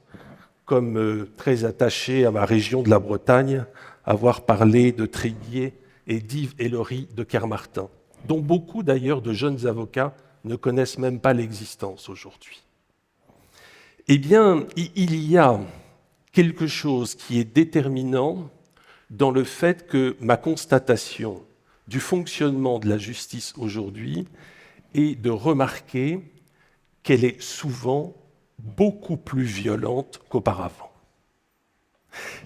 comme très attaché à ma région de la Bretagne, avoir parlé de Tréguier et d'Yves Ellery de Kermartin, dont beaucoup d'ailleurs de jeunes avocats ne connaissent même pas l'existence aujourd'hui. Eh bien, il y a quelque chose qui est déterminant dans le fait que ma constatation du fonctionnement de la justice aujourd'hui est de remarquer qu'elle est souvent beaucoup plus violente qu'auparavant.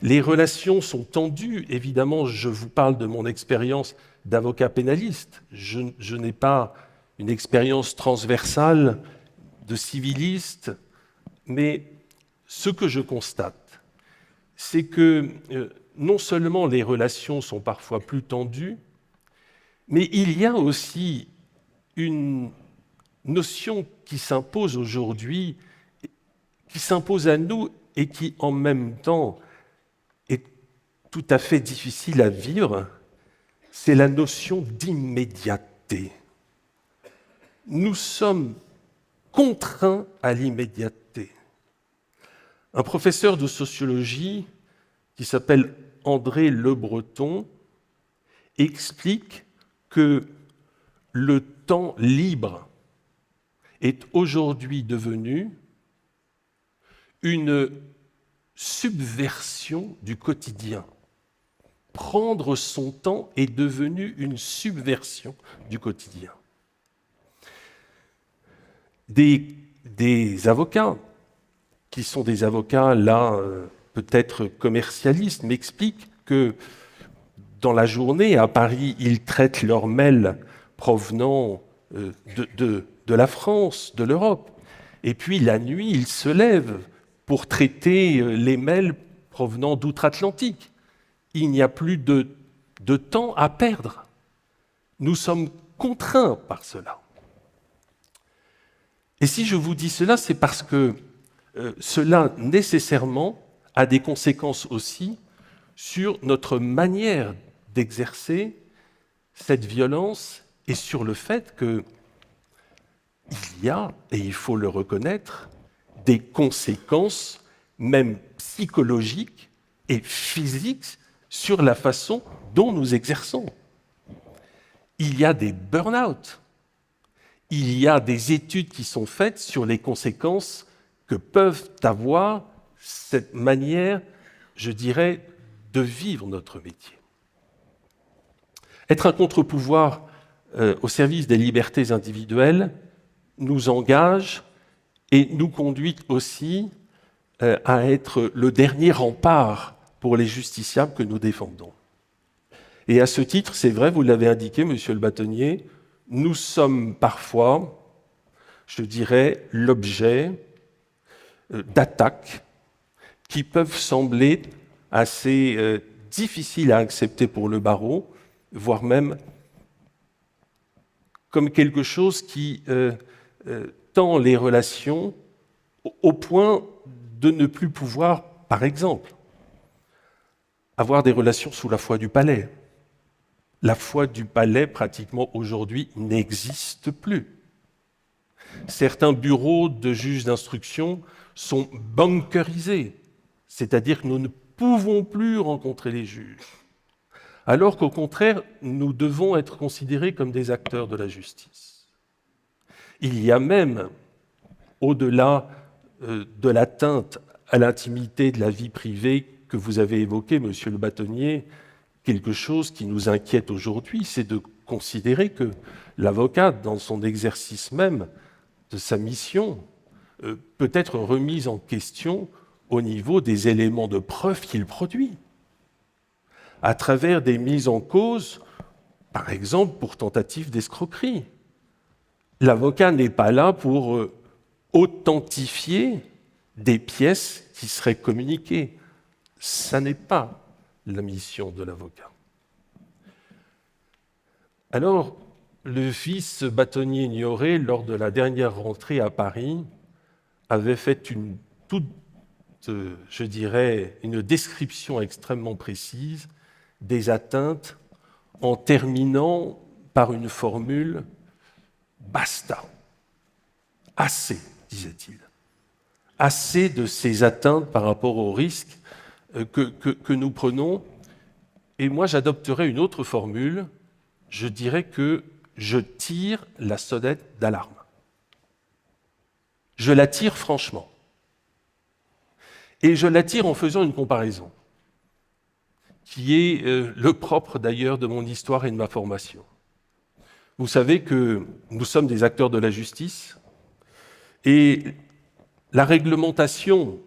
Les relations sont tendues. Évidemment, je vous parle de mon expérience d'avocat pénaliste. Je n'ai pas une expérience transversale de civiliste, mais ce que je constate, c'est que non seulement les relations sont parfois plus tendues, mais il y a aussi une notion qui s'impose aujourd'hui, qui s'impose à nous et qui en même temps est tout à fait difficile à vivre, c'est la notion d'immédiateté. Nous sommes contraints à l'immédiateté. Un professeur de sociologie qui s'appelle André Le Breton explique que le temps libre est aujourd'hui devenu une subversion du quotidien. Prendre son temps est devenu une subversion du quotidien. Des avocats qui sont des avocats là peut-être commercialiste, m'expliquent que dans la journée, à Paris, ils traitent leurs mails provenant de la France, de l'Europe. Et puis la nuit, ils se lèvent pour traiter les mails provenant d'outre-Atlantique. Il n'y a plus de temps à perdre. Nous sommes contraints par cela. Et si je vous dis cela, c'est parce que cela nécessairement a des conséquences aussi sur notre manière d'exercer cette violence et sur le fait qu'il y a, et il faut le reconnaître, des conséquences même psychologiques et physiques sur la façon dont nous exerçons. Il y a des burn-out. Il y a des études qui sont faites sur les conséquences que peuvent avoir cette manière, je dirais, de vivre notre métier. Être un contre-pouvoir au service des libertés individuelles nous engage et nous conduit aussi à être le dernier rempart pour les justiciables que nous défendons. Et à ce titre, c'est vrai, vous l'avez indiqué, monsieur le bâtonnier, nous sommes parfois, je dirais, l'objet d'attaques qui peuvent sembler assez difficiles à accepter pour le barreau, voire même comme quelque chose qui tend les relations au point de ne plus pouvoir, par exemple, avoir des relations sous la foi du palais. La foi du palais, pratiquement aujourd'hui, n'existe plus. Certains bureaux de juges d'instruction sont bunkerisés, c'est-à-dire que nous ne pouvons plus rencontrer les juges, alors qu'au contraire, nous devons être considérés comme des acteurs de la justice. Il y a même, au-delà de l'atteinte à l'intimité de la vie privée que vous avez évoquée, monsieur le bâtonnier, quelque chose qui nous inquiète aujourd'hui, c'est de considérer que l'avocat, dans son exercice même de sa mission, peut être remis en question au niveau des éléments de preuve qu'il produit, à travers des mises en cause, par exemple pour tentative d'escroquerie. L'avocat n'est pas là pour authentifier des pièces qui seraient communiquées. Ça n'est pas la mission de l'avocat. Alors, le fils bâtonnier Ignoré, lors de la dernière rentrée à Paris, avait fait une description extrêmement précise des atteintes en terminant par une formule « basta ». Assez, disait-il. Assez de ces atteintes par rapport aux risques que nous prenons. Et moi, j'adopterais une autre formule. Je dirais que je tire la sonnette d'alarme. Je la tire franchement. Et je la tire en faisant une comparaison, qui est le propre d'ailleurs de mon histoire et de ma formation. Vous savez que nous sommes des acteurs de la justice, et la réglementation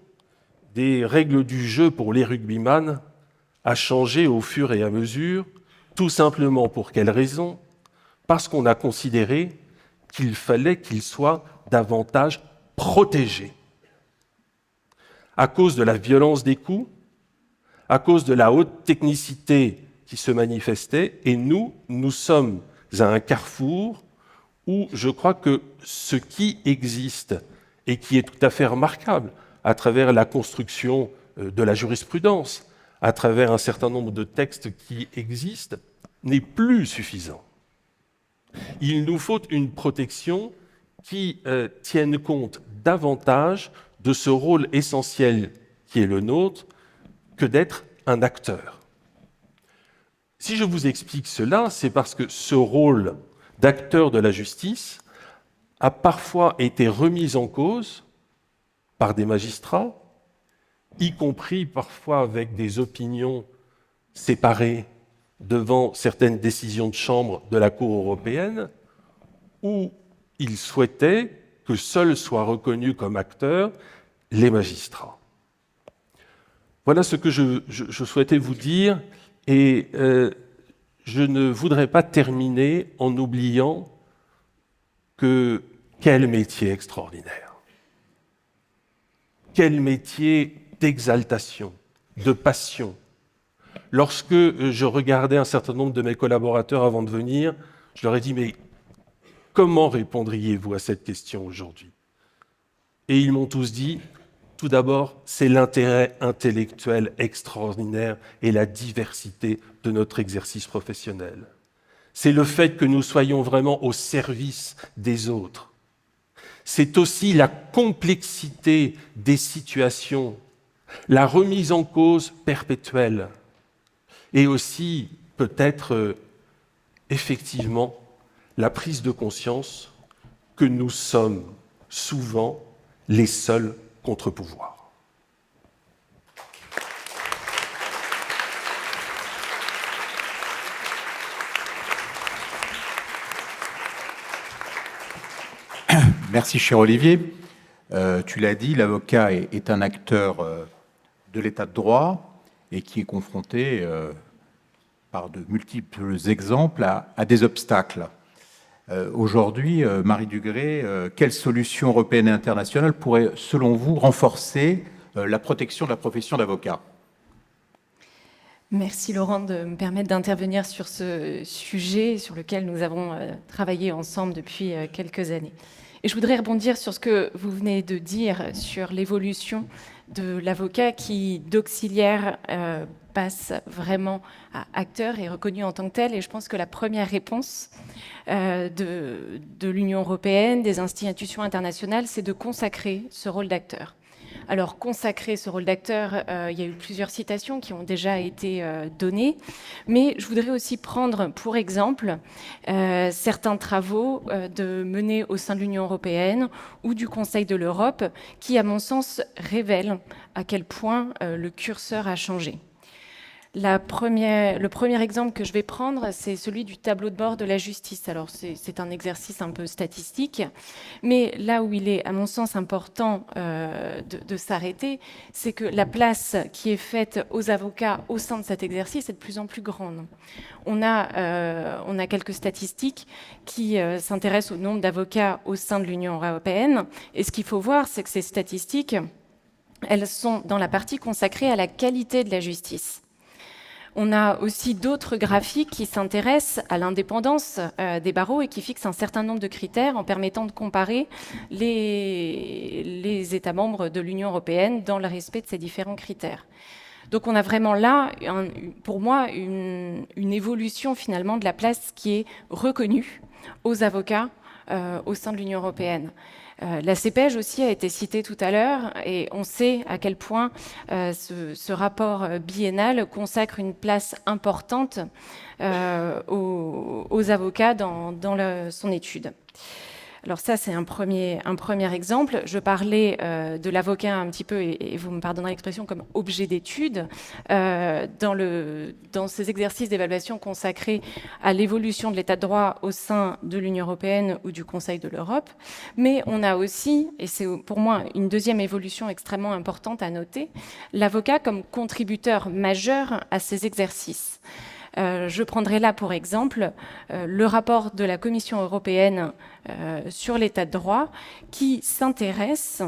des règles du jeu pour les rugbyman a changé au fur et à mesure, tout simplement pour quelle raison ? Parce qu'on a considéré qu'il fallait qu'ils soient davantage protégés. À cause de la violence des coups, à cause de la haute technicité qui se manifestait, et nous sommes à un carrefour où je crois que ce qui existe et qui est tout à fait remarquable à travers la construction de la jurisprudence, à travers un certain nombre de textes qui existent, n'est plus suffisant. Il nous faut une protection qui tienne compte davantage de ce rôle essentiel qui est le nôtre que d'être un acteur. Si je vous explique cela, c'est parce que ce rôle d'acteur de la justice a parfois été remis en cause par des magistrats, y compris parfois avec des opinions séparées devant certaines décisions de chambre de la Cour européenne, où ils souhaitaient que seuls soient reconnus comme acteurs les magistrats. Voilà ce que je souhaitais vous dire, et je ne voudrais pas terminer en oubliant que quel métier extraordinaire, quel métier d'exaltation, de passion. Lorsque je regardais un certain nombre de mes collaborateurs avant de venir, je leur ai dit « Mais comment répondriez-vous à cette question aujourd'hui ?» Et ils m'ont tous dit « Tout d'abord, c'est l'intérêt intellectuel extraordinaire et la diversité de notre exercice professionnel. C'est le fait que nous soyons vraiment au service des autres. C'est aussi la complexité des situations, la remise en cause perpétuelle, et aussi, peut-être, effectivement, la prise de conscience que nous sommes souvent les seuls contre-pouvoirs. Merci, cher Olivier. Tu l'as dit, l'avocat est un acteur de l'état de droit et qui est confronté par de multiples exemples à des obstacles. Aujourd'hui, Marie Dugré, quelles solutions européennes et internationales pourraient, selon vous, renforcer la protection de la profession d'avocat ? Merci Laurent de me permettre d'intervenir sur ce sujet sur lequel nous avons travaillé ensemble depuis quelques années. Et je voudrais rebondir sur ce que vous venez de dire sur l'évolution de l'avocat qui, d'auxiliaire, passe vraiment à acteur et reconnu en tant que tel. Et je pense que la première réponse de l'Union européenne, des institutions internationales, c'est de consacrer ce rôle d'acteur. Alors, consacrer ce rôle d'acteur, il y a eu plusieurs citations qui ont déjà été données, mais je voudrais aussi prendre pour exemple certains travaux menés au sein de l'Union européenne ou du Conseil de l'Europe qui, à mon sens, révèlent à quel point le curseur a changé. Le premier exemple que je vais prendre, c'est celui du tableau de bord de la justice. Alors, c'est un exercice un peu statistique, mais là où il est, à mon sens, important de s'arrêter, c'est que la place qui est faite aux avocats au sein de cet exercice est de plus en plus grande. On a quelques statistiques qui s'intéressent au nombre d'avocats au sein de l'Union européenne, et ce qu'il faut voir, c'est que ces statistiques, elles sont dans la partie consacrée à la qualité de la justice. On a aussi d'autres graphiques qui s'intéressent à l'indépendance des barreaux et qui fixent un certain nombre de critères en permettant de comparer les États membres de l'Union européenne dans le respect de ces différents critères. Donc on a vraiment là, pour moi, une évolution finalement de la place qui est reconnue aux avocats au sein de l'Union européenne. La CEPEJ aussi a été citée tout à l'heure et on sait à quel point ce rapport biennal consacre une place importante aux avocats dans son étude. Alors ça, c'est un premier exemple. Je parlais de l'avocat un petit peu, et vous me pardonnerez l'expression, comme objet d'étude dans ces exercices d'évaluation consacrés à l'évolution de l'état de droit au sein de l'Union européenne ou du Conseil de l'Europe. Mais on a aussi, et c'est pour moi une deuxième évolution extrêmement importante à noter, l'avocat comme contributeur majeur à ces exercices. Je prendrai là pour exemple le rapport de la Commission européenne sur l'état de droit qui s'intéresse,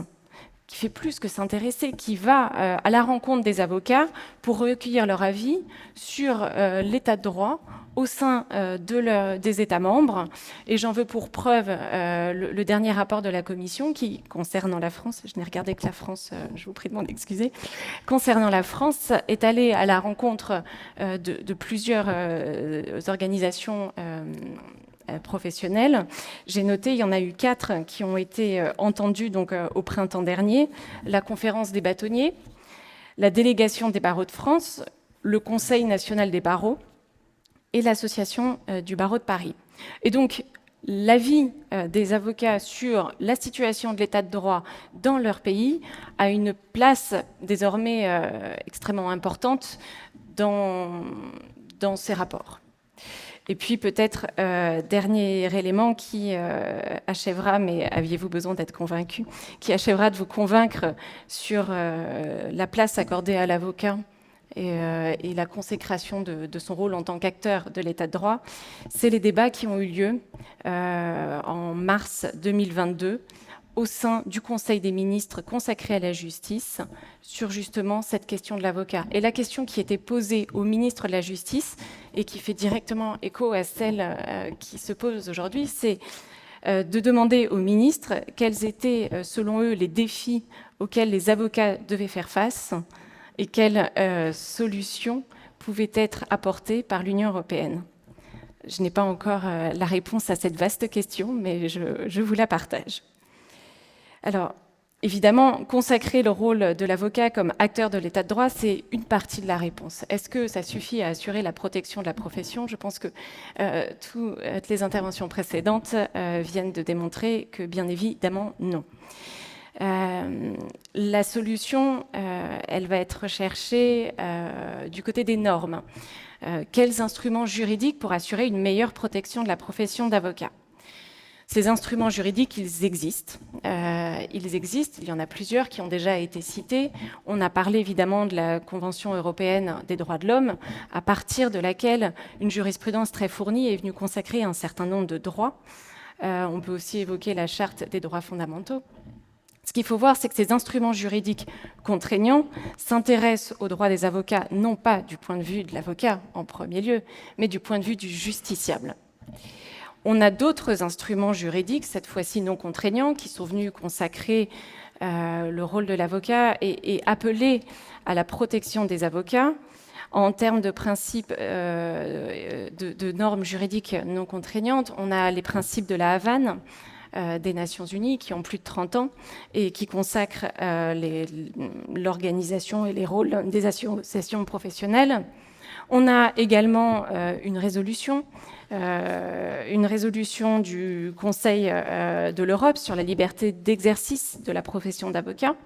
qui fait plus que s'intéresser, qui va à la rencontre des avocats pour recueillir leur avis sur l'état de droit au sein des États membres. Et j'en veux pour preuve le dernier rapport de la Commission qui, concernant la France, je n'ai regardé que la France, je vous prie de m'en excuser, concernant la France, est allé à la rencontre de plusieurs organisations professionnels. J'ai noté, il y en a eu 4 qui ont été entendus donc, au printemps dernier. La conférence des bâtonniers, la délégation des barreaux de France, le Conseil national des barreaux et l'association du barreau de Paris. Et donc, l'avis des avocats sur la situation de l'état de droit dans leur pays a une place désormais extrêmement importante dans ces rapports. Et puis peut-être dernier élément qui achèvera, mais aviez-vous besoin d'être convaincu, qui achèvera de vous convaincre sur la place accordée à l'avocat et la consécration de son rôle en tant qu'acteur de l'état de droit, c'est les débats qui ont eu lieu en mars 2022 au sein du Conseil des ministres consacré à la justice sur justement cette question de l'avocat. Et la question qui était posée au ministre de la Justice et qui fait directement écho à celle qui se pose aujourd'hui, c'est de demander aux ministres quels étaient, selon eux, les défis auxquels les avocats devaient faire face et quelles solutions pouvaient être apportées par l'Union européenne. Je n'ai pas encore la réponse à cette vaste question, mais je vous la partage. Alors, évidemment, consacrer le rôle de l'avocat comme acteur de l'état de droit, c'est une partie de la réponse. Est-ce que ça suffit à assurer la protection de la profession ? Je pense que toutes les interventions précédentes viennent de démontrer que, bien évidemment, non. La solution, elle va être recherchée du côté des normes. Quels instruments juridiques pour assurer une meilleure protection de la profession d'avocat ? Ces instruments juridiques, ils existent. Il y en a plusieurs qui ont déjà été cités. On a parlé évidemment de la Convention européenne des droits de l'homme, à partir de laquelle une jurisprudence très fournie est venue consacrer un certain nombre de droits. On peut aussi évoquer la Charte des droits fondamentaux. Ce qu'il faut voir, c'est que ces instruments juridiques contraignants s'intéressent aux droits des avocats, non pas du point de vue de l'avocat en premier lieu, mais du point de vue du justiciable. On a d'autres instruments juridiques, cette fois-ci non contraignants, qui sont venus consacrer le rôle de l'avocat et appeler à la protection des avocats en termes de principes de normes juridiques non contraignantes. On a les principes de la Havane des Nations Unies qui ont plus de 30 ans et qui consacrent l'organisation et les rôles des associations professionnelles. On a également une résolution du Conseil de l'Europe sur la liberté d'exercice de la profession d'avocat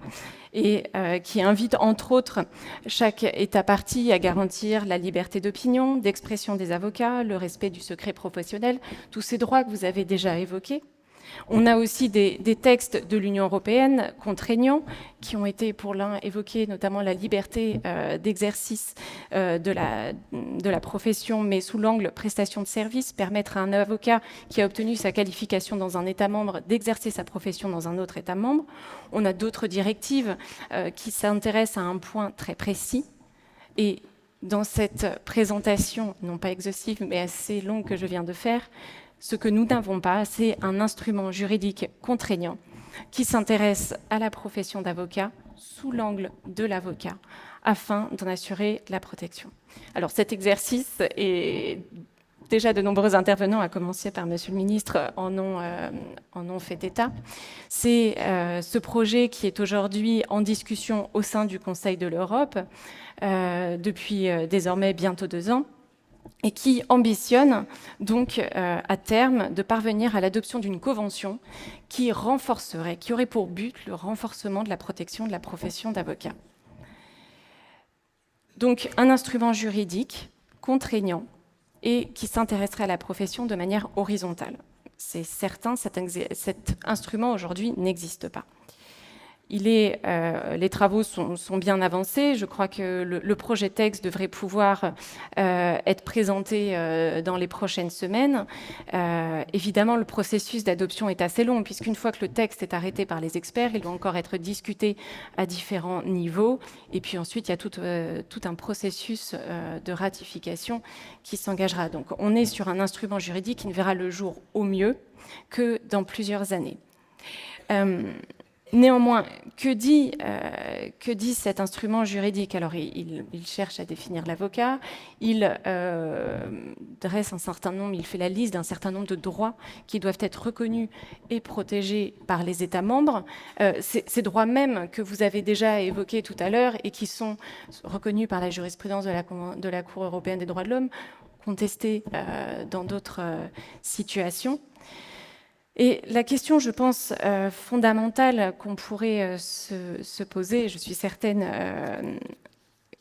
et qui invite entre autres chaque État partie à garantir la liberté d'opinion, d'expression des avocats, le respect du secret professionnel, tous ces droits que vous avez déjà évoqués. On a aussi des textes de l'Union européenne contraignants qui ont été pour l'un évoqués, notamment la liberté d'exercice de la profession, mais sous l'angle prestation de service, permettre à un avocat qui a obtenu sa qualification dans un État membre d'exercer sa profession dans un autre État membre. On a d'autres directives qui s'intéressent à un point très précis. Et dans cette présentation, non pas exhaustive, mais assez longue que je viens de faire, ce que nous n'avons pas, c'est un instrument juridique contraignant qui s'intéresse à la profession d'avocat sous l'angle de l'avocat, afin d'en assurer la protection. Alors cet exercice, et déjà de nombreux intervenants, à commencer par Monsieur le Ministre, en ont fait état. C'est ce projet qui est aujourd'hui en discussion au sein du Conseil de l'Europe depuis désormais bientôt 2 ans, et qui ambitionne donc à terme de parvenir à l'adoption d'une convention qui aurait pour but le renforcement de la protection de la profession d'avocat. Donc un instrument juridique contraignant et qui s'intéresserait à la profession de manière horizontale. C'est certain, cet instrument aujourd'hui n'existe pas. Les travaux sont bien avancés. Je crois que le projet texte devrait pouvoir être présenté dans les prochaines semaines. Évidemment, le processus d'adoption est assez long, puisqu'une fois que le texte est arrêté par les experts, il doit encore être discuté à différents niveaux. Et puis ensuite, il y a tout un processus de ratification qui s'engagera. Donc, on est sur un instrument juridique qui ne verra le jour au mieux que dans plusieurs années. Néanmoins, que dit cet instrument juridique ? Alors, il cherche à définir l'avocat, il dresse un certain nombre, il fait la liste d'un certain nombre de droits qui doivent être reconnus et protégés par les États membres. Ces droits mêmes que vous avez déjà évoqués tout à l'heure et qui sont reconnus par la jurisprudence de la Cour européenne des droits de l'homme, contestés dans d'autres situations. Et la question, je pense, fondamentale qu'on pourrait se poser, je suis certaine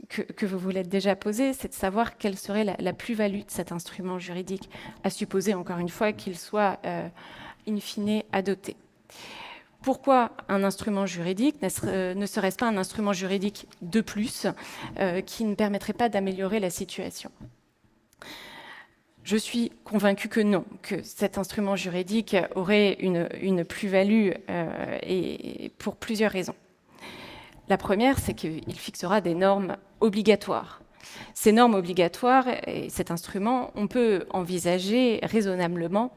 que vous vous l'êtes déjà posée, c'est de savoir quelle serait la plus-value de cet instrument juridique, à supposer encore une fois qu'il soit in fine adopté. Pourquoi un instrument juridique ne serait-ce pas un instrument juridique de plus qui ne permettrait pas d'améliorer la situation ? Je suis convaincue que non, que cet instrument juridique aurait une plus-value et pour plusieurs raisons. La première, c'est qu'il fixera des normes obligatoires. Ces normes obligatoires et cet instrument, on peut envisager raisonnablement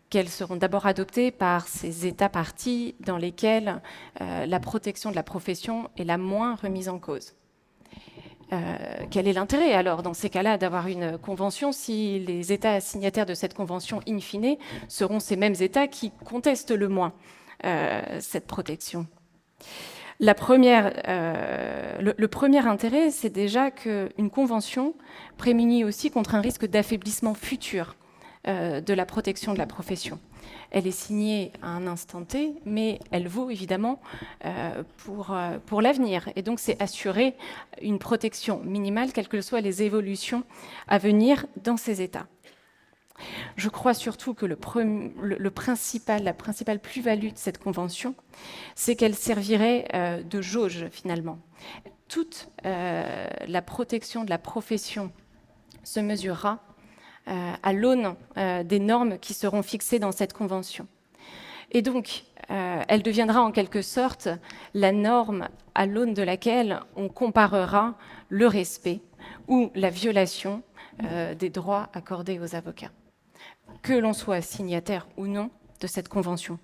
qu'elles seront d'abord adoptées par ces États parties dans lesquels la protection de la profession est la moins remise en cause. Quel est l'intérêt alors dans ces cas-là d'avoir une convention si les États signataires de cette convention in fine seront ces mêmes États qui contestent le moins cette protection ? Le premier intérêt, c'est déjà qu'une convention prémunit aussi contre un risque d'affaiblissement futur de la protection de la profession. Elle est signée à un instant T, mais elle vaut évidemment pour l'avenir. Et donc, c'est assurer une protection minimale, quelles que soient les évolutions à venir dans ces États. Je crois surtout que la principale plus-value de cette convention, c'est qu'elle servirait de jauge, finalement. Toute la protection de la profession se mesurera à l'aune des normes qui seront fixées dans cette convention. Et donc, elle deviendra en quelque sorte la norme à l'aune de laquelle on comparera le respect ou la violation des droits accordés aux avocats, que l'on soit signataire ou non de cette convention.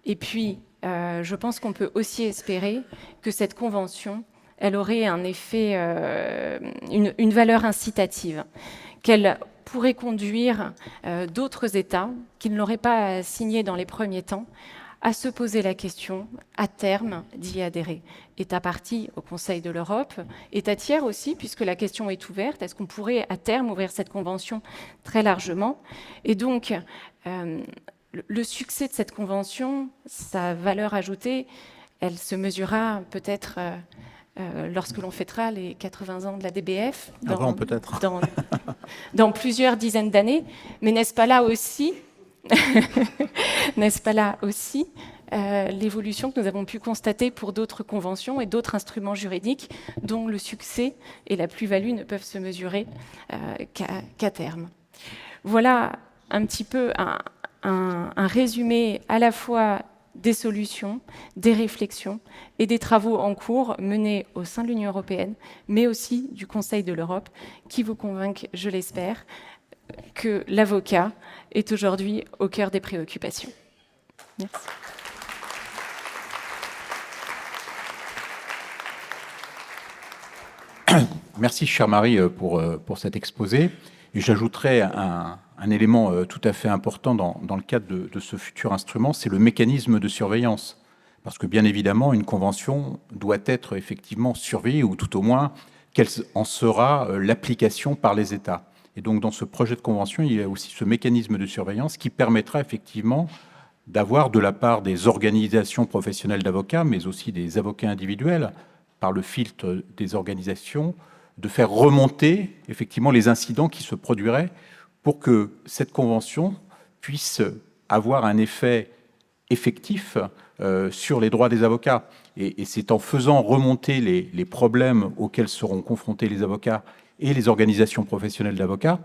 Et puis, je pense qu'on peut aussi espérer que cette convention, elle aurait un effet, une valeur incitative, qu'elle pourrait conduire d'autres États qui ne l'auraient pas signé dans les premiers temps à se poser la question, à terme, d'y adhérer. État partie au Conseil de l'Europe, État tiers aussi, puisque la question est ouverte. Est-ce qu'on pourrait à terme ouvrir cette convention très largement ? Et donc, le succès de cette convention, sa valeur ajoutée, elle se mesurera peut-être lorsque l'on fêtera les 80 ans de la DBF, dans plusieurs dizaines d'années. Mais n'est-ce pas là aussi, l'évolution que nous avons pu constater pour d'autres conventions et d'autres instruments juridiques dont le succès et la plus-value ne peuvent se mesurer qu'à terme. Voilà un petit peu un résumé à la fois des solutions, des réflexions et des travaux en cours menés au sein de l'Union européenne, mais aussi du Conseil de l'Europe, qui vous convainquent, je l'espère, que l'avocat est aujourd'hui au cœur des préoccupations. Merci. Merci, chère Marie, pour cet exposé. Et j'ajouterais un élément tout à fait important dans le cadre de ce futur instrument, c'est le mécanisme de surveillance. Parce que, bien évidemment, une convention doit être effectivement surveillée, ou tout au moins, quelle en sera l'application par les États. Et donc, dans ce projet de convention, il y a aussi ce mécanisme de surveillance qui permettra effectivement d'avoir, de la part des organisations professionnelles d'avocats, mais aussi des avocats individuels, par le filtre des organisations, de faire remonter effectivement les incidents qui se produiraient pour que cette convention puisse avoir un effet effectif sur les droits des avocats. Et c'est en faisant remonter les problèmes auxquels seront confrontés les avocats et les organisations professionnelles d'avocats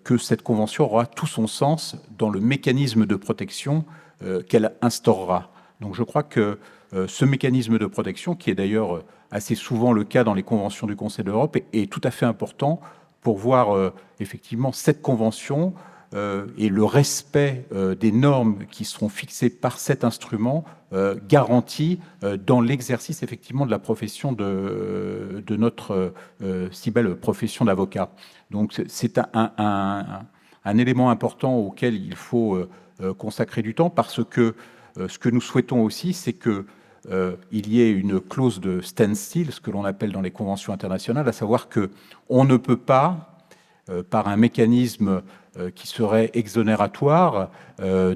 que cette convention aura tout son sens dans le mécanisme de protection qu'elle instaurera. Donc je crois que ce mécanisme de protection, qui est d'ailleurs assez souvent le cas dans les conventions du Conseil de l'Europe, est tout à fait important pour voir effectivement cette convention et le respect des normes qui seront fixées par cet instrument garanti dans l'exercice effectivement de la profession de notre si belle profession d'avocat. Donc c'est un élément important auquel il faut consacrer du temps, parce que ce que nous souhaitons aussi, c'est que il y ait une clause de standstill, ce que l'on appelle dans les conventions internationales, à savoir qu'on ne peut pas, par un mécanisme qui serait exonératoire,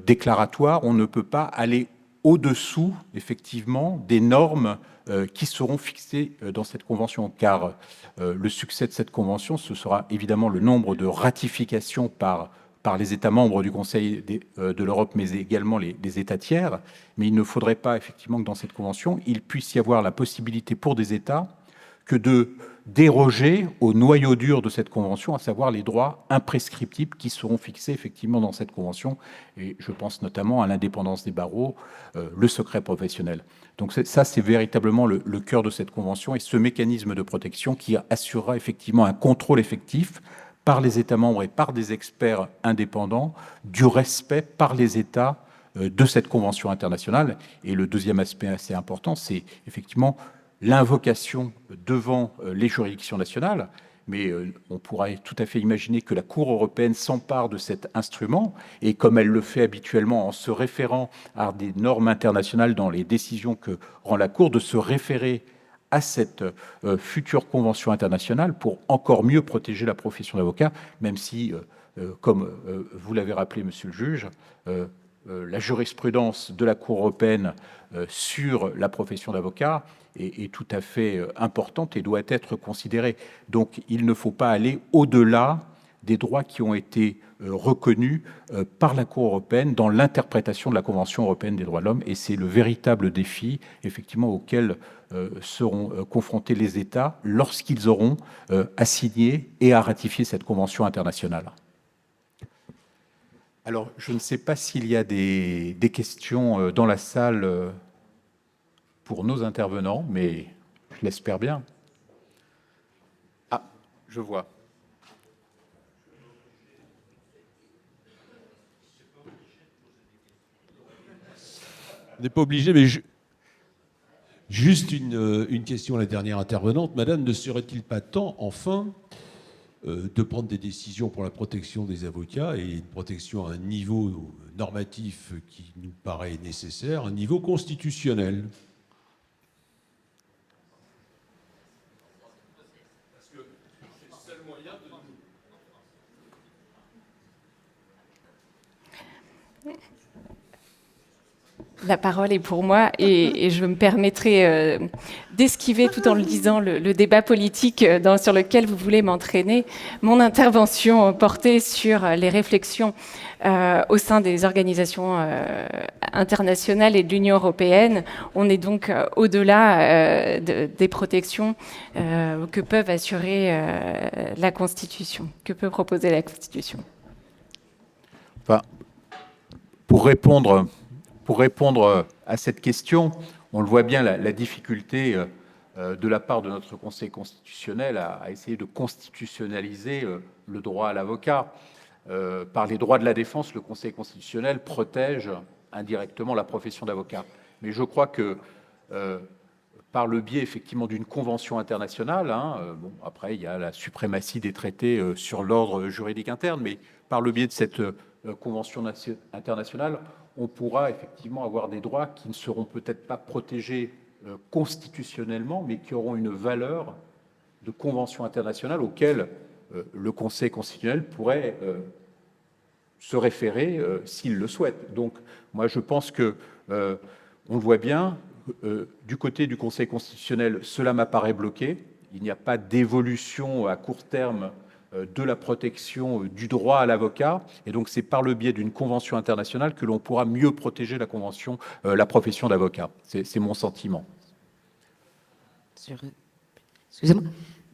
déclaratoire, on ne peut pas aller au-dessous, effectivement, des normes qui seront fixées dans cette convention, car le succès de cette convention, ce sera évidemment le nombre de ratifications par les États membres du Conseil de l'Europe, mais également les États tiers. Mais il ne faudrait pas, effectivement, que dans cette convention, il puisse y avoir la possibilité pour des États que de déroger au noyau dur de cette convention, à savoir les droits imprescriptibles qui seront fixés effectivement dans cette convention. Et je pense notamment à l'indépendance des barreaux, le secret professionnel. Donc ça, c'est véritablement le cœur de cette convention et ce mécanisme de protection qui assurera effectivement un contrôle effectif par les États membres et par des experts indépendants du respect par les États de cette convention internationale. Et le deuxième aspect assez important, c'est effectivement l'invocation devant les juridictions nationales, mais on pourrait tout à fait imaginer que la Cour européenne s'empare de cet instrument, et comme elle le fait habituellement en se référant à des normes internationales dans les décisions que rend la Cour, de se référer à cette future convention internationale pour encore mieux protéger la profession d'avocat, même si, comme vous l'avez rappelé, monsieur le juge, la jurisprudence de la Cour européenne sur la profession d'avocat est tout à fait importante et doit être considérée. Donc il ne faut pas aller au-delà des droits qui ont été reconnus par la Cour européenne dans l'interprétation de la Convention européenne des droits de l'homme, et c'est le véritable défi, effectivement, auquel seront confrontés les États lorsqu'ils auront à signer et à ratifier cette Convention internationale. Alors, je ne sais pas s'il y a des questions dans la salle pour nos intervenants, mais je l'espère bien. Ah, je vois. On n'est pas obligé, mais juste une question à la dernière intervenante. Madame, ne serait-il pas temps, enfin, de prendre des décisions pour la protection des avocats et une protection à un niveau normatif qui nous paraît nécessaire, un niveau constitutionnel? La parole est pour moi et je me permettrai d'esquiver tout en le disant le débat politique sur lequel vous voulez m'entraîner. Mon intervention portait sur les réflexions au sein des organisations internationales et de l'Union européenne. On est donc au-delà des protections que peuvent assurer la Constitution, que peut proposer la Constitution. Enfin, pour répondre à cette question, on le voit bien, la difficulté de la part de notre Conseil constitutionnel à essayer de constitutionnaliser le droit à l'avocat. Par les droits de la défense, le Conseil constitutionnel protège indirectement la profession d'avocat. Mais je crois que par le biais effectivement d'une convention internationale, bon, après il y a la suprématie des traités sur l'ordre juridique interne, mais par le biais de cette convention internationale, on pourra effectivement avoir des droits qui ne seront peut-être pas protégés constitutionnellement, mais qui auront une valeur de convention internationale auquel le Conseil constitutionnel pourrait se référer s'il le souhaite. Donc, moi, je pense que on le voit bien, du côté du Conseil constitutionnel, cela m'apparaît bloqué. Il n'y a pas d'évolution à court terme de la protection du droit à l'avocat, et donc c'est par le biais d'une convention internationale que l'on pourra mieux protéger la profession d'avocat. C'est mon sentiment. Excusez-moi,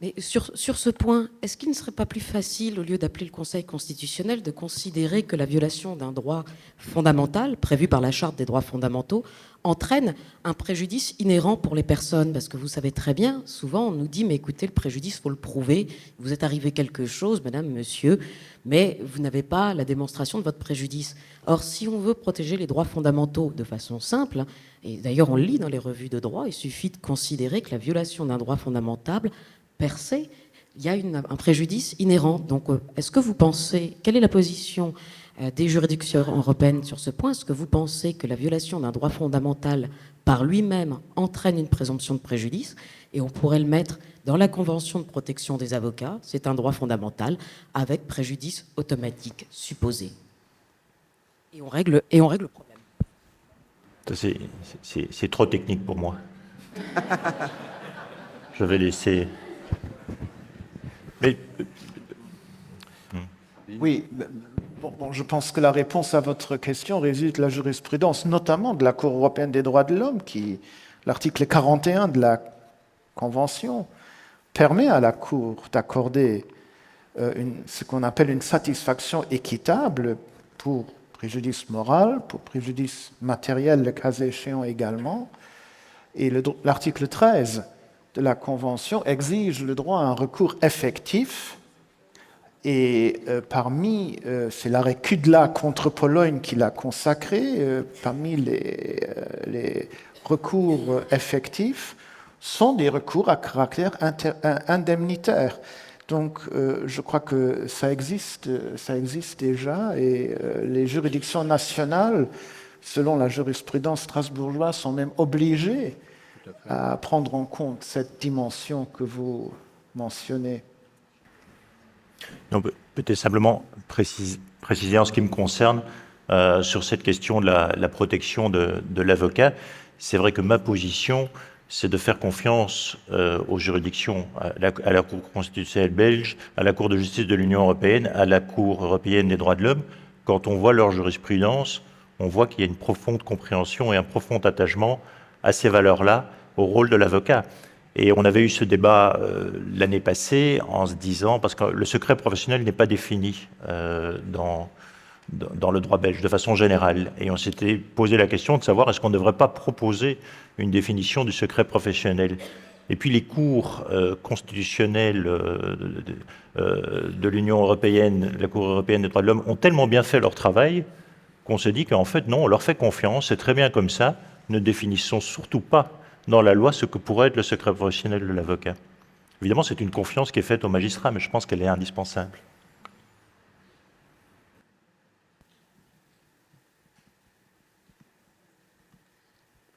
mais sur ce point, est-ce qu'il ne serait pas plus facile, au lieu d'appeler le Conseil constitutionnel, de considérer que la violation d'un droit fondamental, prévu par la Charte des droits fondamentaux, entraîne un préjudice inhérent pour les personnes? Parce que vous savez très bien, souvent on nous dit, mais écoutez, le préjudice, il faut le prouver, vous êtes arrivé quelque chose, madame, monsieur, mais vous n'avez pas la démonstration de votre préjudice. Or, si on veut protéger les droits fondamentaux de façon simple, et d'ailleurs on le lit dans les revues de droit, il suffit de considérer que la violation d'un droit fondamental, per se, il y a un préjudice inhérent. Donc, est-ce que vous pensez, quelle est la position des juridictions européennes sur ce point? Est-ce que vous pensez que la violation d'un droit fondamental par lui-même entraîne une présomption de préjudice? Et on pourrait le mettre dans la Convention de protection des avocats, c'est un droit fondamental, avec préjudice automatique supposé. Et on règle le problème. Ça, c'est trop technique pour moi. Je vais laisser... Mais... Oui, je pense que la réponse à votre question réside de la jurisprudence, notamment de la Cour européenne des droits de l'homme, qui, l'article 41 de la Convention, permet à la Cour d'accorder ce qu'on appelle une satisfaction équitable pour préjudice moral, pour préjudice matériel, le cas échéant également. Et l'article 13 de la Convention exige le droit à un recours effectif. Et c'est l'arrêt Kudla contre Pologne qui l'a consacré, parmi les recours effectifs, sont des recours à caractère indemnitaire. Donc, je crois que ça existe déjà, et les juridictions nationales, selon la jurisprudence strasbourgeoise, sont même obligées à prendre en compte cette dimension que vous mentionnez. Non, peut-être simplement préciser en ce qui me concerne sur cette question de la protection de l'avocat. C'est vrai que ma position, c'est de faire confiance aux juridictions, à la Cour constitutionnelle belge, à la Cour de justice de l'Union européenne, à la Cour européenne des droits de l'homme. Quand on voit leur jurisprudence, on voit qu'il y a une profonde compréhension et un profond attachement à ces valeurs-là, au rôle de l'avocat. Et on avait eu ce débat l'année passée en se disant, parce que le secret professionnel n'est pas défini dans le droit belge de façon générale. Et on s'était posé la question de savoir est-ce qu'on ne devrait pas proposer une définition du secret professionnel. Et puis les cours constitutionnels de l'Union européenne, la Cour européenne des droits de l'homme, ont tellement bien fait leur travail qu'on s'est dit qu'en fait, non, on leur fait confiance, c'est très bien comme ça, ne définissons surtout pas dans la loi ce que pourrait être le secret professionnel de l'avocat. Évidemment, c'est une confiance qui est faite aux magistrats, mais je pense qu'elle est indispensable.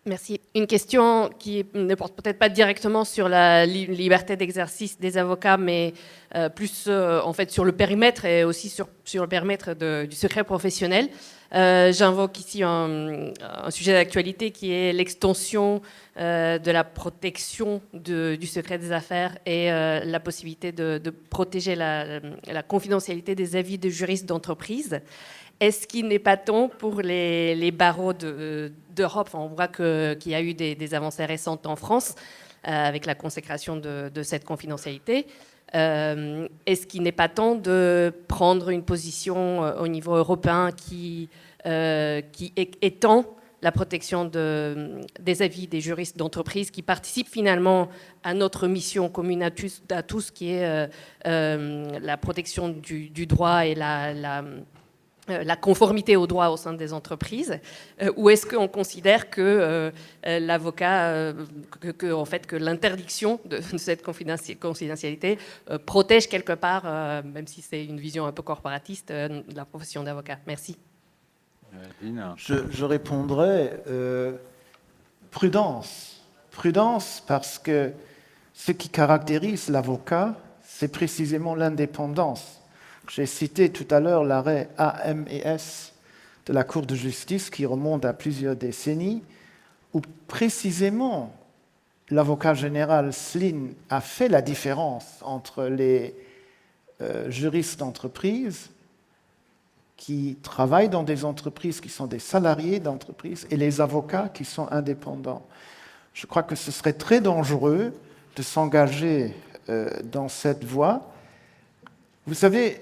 Merci. Une question qui ne porte peut-être pas directement sur la liberté d'exercice des avocats, mais plus en fait sur le périmètre et aussi sur le périmètre du secret professionnel. J'invoque ici un sujet d'actualité qui est l'extension de la protection du secret des affaires et la possibilité de protéger la confidentialité des avis de juristes d'entreprise. Est-ce qu'il n'est pas temps pour les barreaux d'Europe, on voit qu'il y a eu des avancées récentes en France avec la consécration de cette confidentialité, est-ce qu'il n'est pas temps de prendre une position au niveau européen qui étend la protection des avis des juristes d'entreprise qui participent finalement à notre mission commune à tous qui est la protection du droit et la conformité au droit au sein des entreprises, ou est-ce qu'on considère que l'avocat, que l'interdiction de cette confidentialité protège quelque part, même si c'est une vision un peu corporatiste, de la profession d'avocat? Merci. Je répondrai prudence. Prudence parce que ce qui caractérise l'avocat, c'est précisément l'indépendance. J'ai cité tout à l'heure l'arrêt AMS de la Cour de justice qui remonte à plusieurs décennies, où précisément l'avocat général Slin a fait la différence entre les juristes d'entreprise qui travaillent dans des entreprises qui sont des salariés d'entreprises et les avocats qui sont indépendants. Je crois que ce serait très dangereux de s'engager dans cette voie. Vous savez,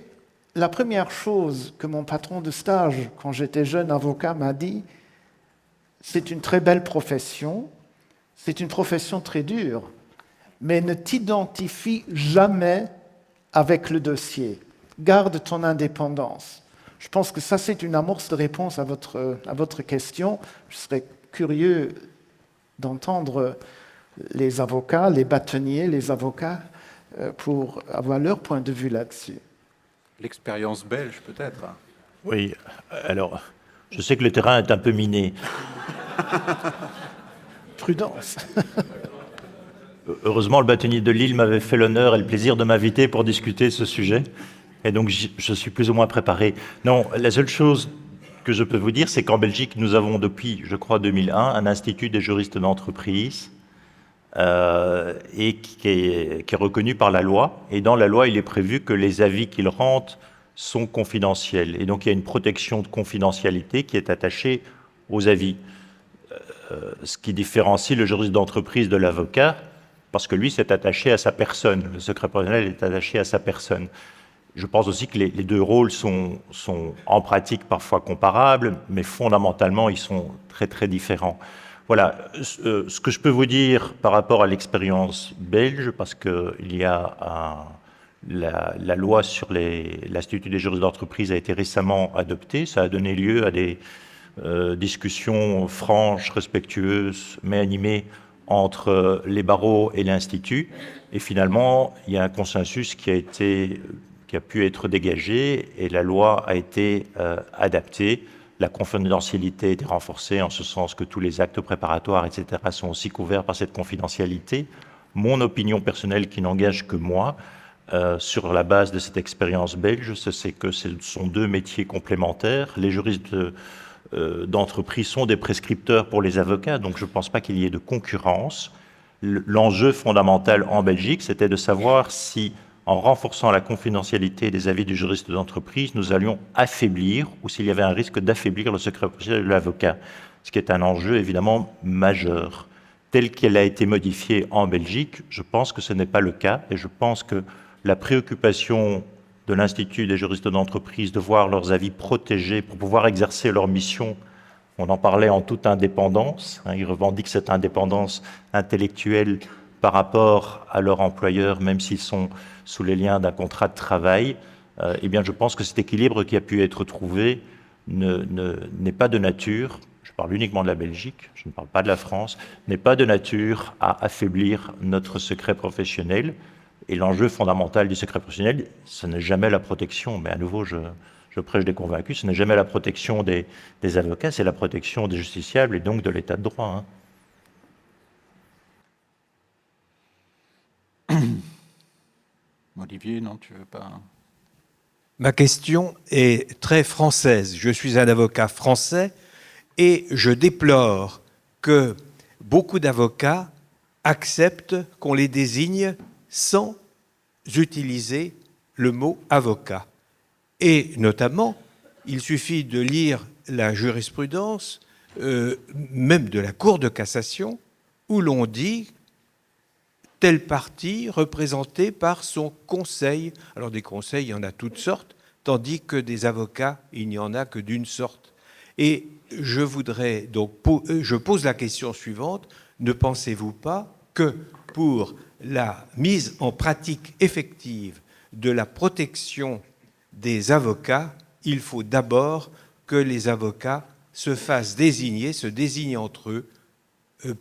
la première chose que mon patron de stage, quand j'étais jeune avocat, m'a dit, c'est une très belle profession, c'est une profession très dure, mais ne t'identifie jamais avec le dossier. Garde ton indépendance. Je pense que ça, c'est une amorce de réponse à votre question. Je serais curieux d'entendre les avocats, les bâtonniers, les avocats, pour avoir leur point de vue là-dessus. L'expérience belge, peut-être. Oui, alors, je sais que le terrain est un peu miné. Prudence. Heureusement, le bâtonnier de Lille m'avait fait l'honneur et le plaisir de m'inviter pour discuter ce sujet. Et donc, je suis plus ou moins préparé. Non, la seule chose que je peux vous dire, c'est qu'en Belgique, nous avons depuis, je crois, 2001, un institut des juristes d'entreprise et qui est reconnu par la loi. Et dans la loi, il est prévu que les avis qu'ils rendent sont confidentiels. Et donc, il y a une protection de confidentialité qui est attachée aux avis. Ce qui différencie le juriste d'entreprise de l'avocat, parce que lui, c'est attaché à sa personne. Le secret professionnel est attaché à sa personne. Je pense aussi que les deux rôles sont en pratique parfois comparables, mais fondamentalement, ils sont très, très différents. Voilà, ce que je peux vous dire par rapport à l'expérience belge, parce qu'il y a la loi sur l'Institut des juristes d'entreprise a été récemment adoptée, ça a donné lieu à des discussions franches, respectueuses, mais animées entre les barreaux et l'Institut. Et finalement, il y a un consensus qui a pu être dégagé et la loi a été adaptée. La confidentialité a été renforcée en ce sens que tous les actes préparatoires, etc., sont aussi couverts par cette confidentialité. Mon opinion personnelle, qui n'engage que moi, sur la base de cette expérience belge, c'est que ce sont deux métiers complémentaires. Les juristes d'entreprise sont des prescripteurs pour les avocats, donc je ne pense pas qu'il y ait de concurrence. L'enjeu fondamental en Belgique, c'était de savoir si, en renforçant la confidentialité des avis du juriste d'entreprise, nous allions affaiblir, ou s'il y avait un risque d'affaiblir le secret professionnel de l'avocat, ce qui est un enjeu évidemment majeur. Tel qu'elle a été modifiée en Belgique, je pense que ce n'est pas le cas, et je pense que la préoccupation de l'Institut des juristes d'entreprise de voir leurs avis protégés pour pouvoir exercer leur mission, on en parlait en toute indépendance, ils revendiquent cette indépendance intellectuelle par rapport à leur employeur, même s'ils sont sous les liens d'un contrat de travail, eh bien je pense que cet équilibre qui a pu être trouvé n'est pas de nature, je parle uniquement de la Belgique, je ne parle pas de la France, n'est pas de nature à affaiblir notre secret professionnel. Et l'enjeu fondamental du secret professionnel, ce n'est jamais la protection, mais à nouveau, je prêche des convaincus, ce n'est jamais la protection des avocats, c'est la protection des justiciables et donc de l'état de droit. Olivier, non, tu veux pas? Ma question est très française. Je suis un avocat français et je déplore que beaucoup d'avocats acceptent qu'on les désigne sans utiliser le mot avocat. Et notamment, il suffit de lire la jurisprudence, même de la Cour de cassation, où l'on dit telle partie représentée par son conseil. Alors des conseils, il y en a toutes sortes, tandis que des avocats, il n'y en a que d'une sorte. Et je pose la question suivante, ne pensez-vous pas que pour la mise en pratique effective de la protection des avocats, il faut d'abord que les avocats se désignent entre eux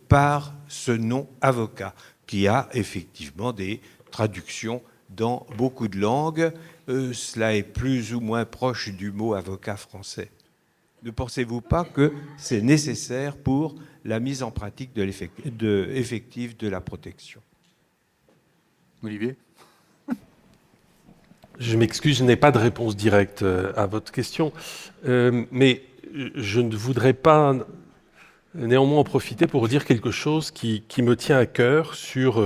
par ce nom avocat, qui a effectivement des traductions dans beaucoup de langues. Cela est plus ou moins proche du mot avocat français. Ne pensez-vous pas que c'est nécessaire pour la mise en pratique effective de la protection? Olivier? Je m'excuse, je n'ai pas de réponse directe à votre question, mais je ne voudrais pas néanmoins en profiter pour dire quelque chose qui me tient à cœur sur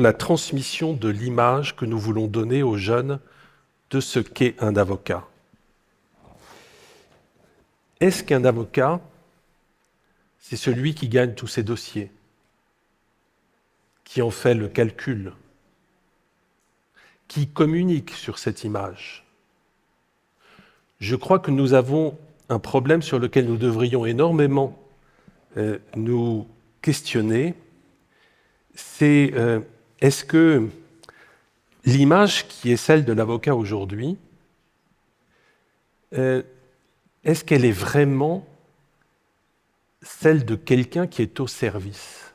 la transmission de l'image que nous voulons donner aux jeunes de ce qu'est un avocat. Est-ce qu'un avocat, c'est celui qui gagne tous ses dossiers, qui en fait le calcul, qui communique sur cette image? Je crois que nous avons un problème sur lequel nous devrions énormément nous questionner. C'est est-ce que l'image qui est celle de l'avocat aujourd'hui, est-ce qu'elle est vraiment celle de quelqu'un qui est au service?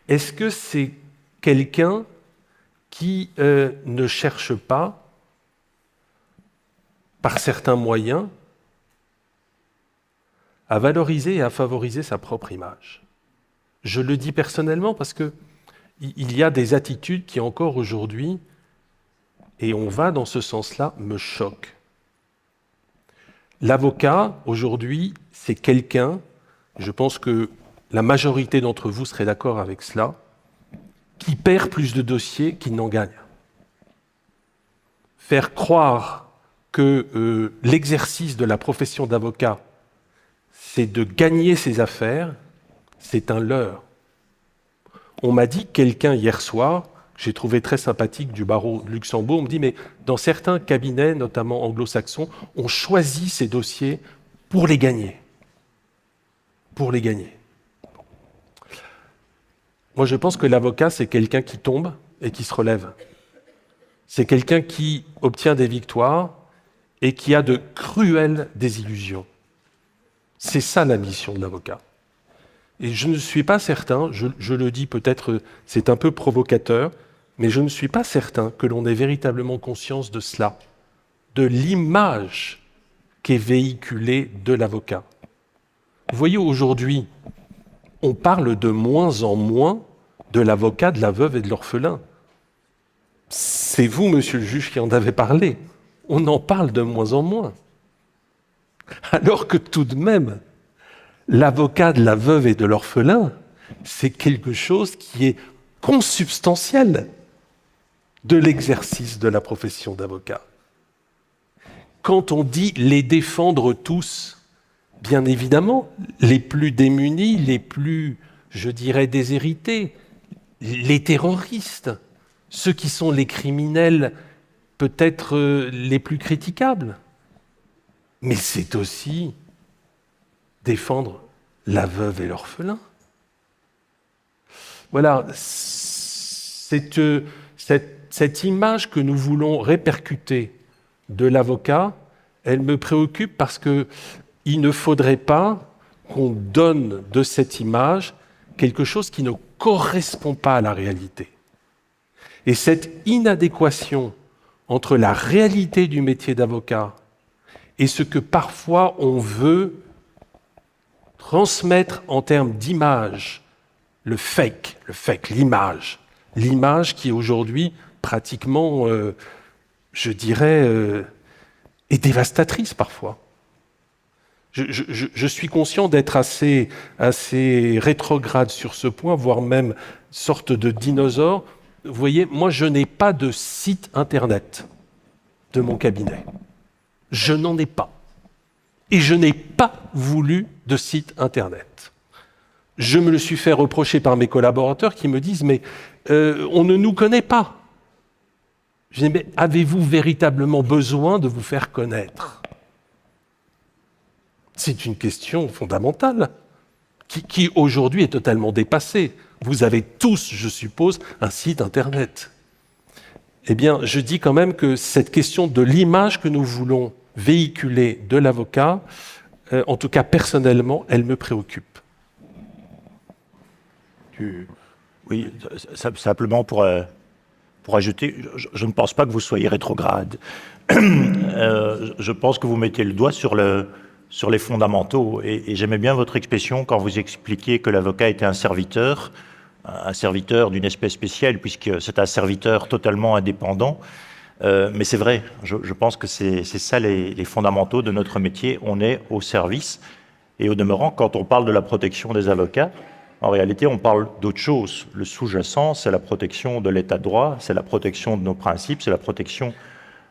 Est-ce que c'est quelqu'un qui ne cherche pas, par certains moyens, à valoriser et à favoriser sa propre image? Je le dis personnellement parce qu'il y a des attitudes qui encore aujourd'hui et on va dans ce sens-là, me choque. L'avocat, aujourd'hui, c'est quelqu'un, je pense que la majorité d'entre vous seraient d'accord avec cela, qui perd plus de dossiers qu'il n'en gagne. Faire croire que l'exercice de la profession d'avocat, c'est de gagner ses affaires, c'est un leurre. On m'a dit quelqu'un hier soir, que j'ai trouvé très sympathique, du barreau de Luxembourg, me dit, mais dans certains cabinets, notamment anglo-saxons, on choisit ces dossiers pour les gagner. Pour les gagner. Moi, je pense que l'avocat, c'est quelqu'un qui tombe et qui se relève. C'est quelqu'un qui obtient des victoires et qui a de cruelles désillusions. C'est ça la mission de l'avocat. Et je ne suis pas certain, je le dis peut-être, c'est un peu provocateur, mais je ne suis pas certain que l'on ait véritablement conscience de cela, de l'image qui est véhiculée de l'avocat. Vous voyez, aujourd'hui, on parle de moins en moins de l'avocat, de la veuve et de l'orphelin. C'est vous, monsieur le juge, qui en avez parlé. On en parle de moins en moins. Alors que tout de même, l'avocat de la veuve et de l'orphelin, c'est quelque chose qui est consubstantiel de l'exercice de la profession d'avocat. Quand on dit les défendre tous, bien évidemment, les plus démunis, les plus, je dirais, déshérités, les terroristes, ceux qui sont les criminels peut-être les plus critiquables. Mais c'est aussi défendre la veuve et l'orphelin. Voilà, cette image que nous voulons répercuter de l'avocat, elle me préoccupe parce qu'il ne faudrait pas qu'on donne de cette image quelque chose qui ne correspond pas à la réalité. Et cette inadéquation entre la réalité du métier d'avocat et ce que parfois on veut transmettre en termes d'image, le fake, l'image qui aujourd'hui pratiquement, je dirais, est dévastatrice parfois. Je suis conscient d'être assez rétrograde sur ce point, voire même sorte de dinosaure. Vous voyez, moi je n'ai pas de site internet de mon cabinet. Je n'en ai pas. Et je n'ai pas voulu de site internet. Je me le suis fait reprocher par mes collaborateurs qui me disent « mais on ne nous connaît pas ». Je dis « mais avez-vous véritablement besoin de vous faire connaître ?» C'est une question fondamentale qui aujourd'hui est totalement dépassée. Vous avez tous, je suppose, un site internet. Eh bien, je dis quand même que cette question de l'image que nous voulons véhiculer de l'avocat, en tout cas personnellement, elle me préoccupe. Oui, simplement pour ajouter, je ne pense pas que vous soyez rétrograde. Je pense que vous mettez le doigt sur les fondamentaux. Et j'aimais bien votre expression quand vous expliquiez que l'avocat était un serviteur d'une espèce spéciale, puisque c'est un serviteur totalement indépendant. Mais c'est vrai, je pense que c'est ça les fondamentaux de notre métier. On est au service. Et au demeurant, quand on parle de la protection des avocats, en réalité, on parle d'autre chose. Le sous-jacent, c'est la protection de l'état de droit, c'est la protection de nos principes, c'est la protection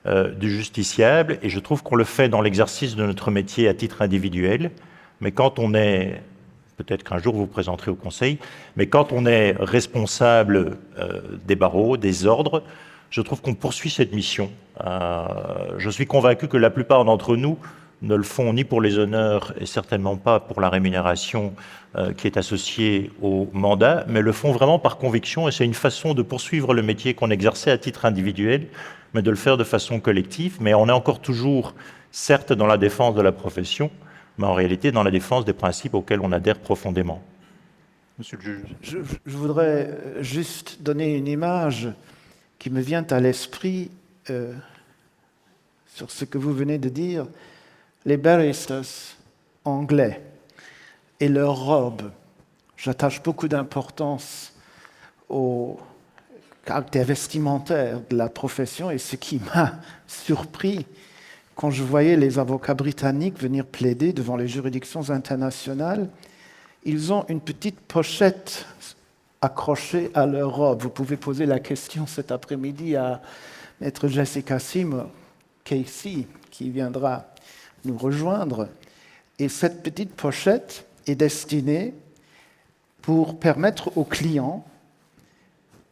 du justiciable. Et je trouve qu'on le fait dans l'exercice de notre métier à titre individuel. Mais quand on est, peut-être qu'un jour vous vous présenterez au Conseil, mais quand on est responsable des barreaux, des ordres, je trouve qu'on poursuit cette mission. Je suis convaincu que la plupart d'entre nous ne le font ni pour les honneurs et certainement pas pour la rémunération qui est associée au mandat, mais le font vraiment par conviction, et c'est une façon de poursuivre le métier qu'on exerçait à titre individuel, mais de le faire de façon collective. Mais on est encore toujours, certes, dans la défense de la profession, mais en réalité dans la défense des principes auxquels on adhère profondément. Monsieur le juge. Je voudrais juste donner une image qui me vient à l'esprit sur ce que vous venez de dire. Les barristers anglais et leurs robes. J'attache beaucoup d'importance caractère vestimentaire de la profession, et ce qui m'a surpris quand je voyais les avocats britanniques venir plaider devant les juridictions internationales, ils ont une petite pochette accrochée à leur robe. Vous pouvez poser la question cet après-midi à maître Jessica Seymour Casey, qui viendra nous rejoindre. Et cette petite pochette est destinée pour permettre aux clients,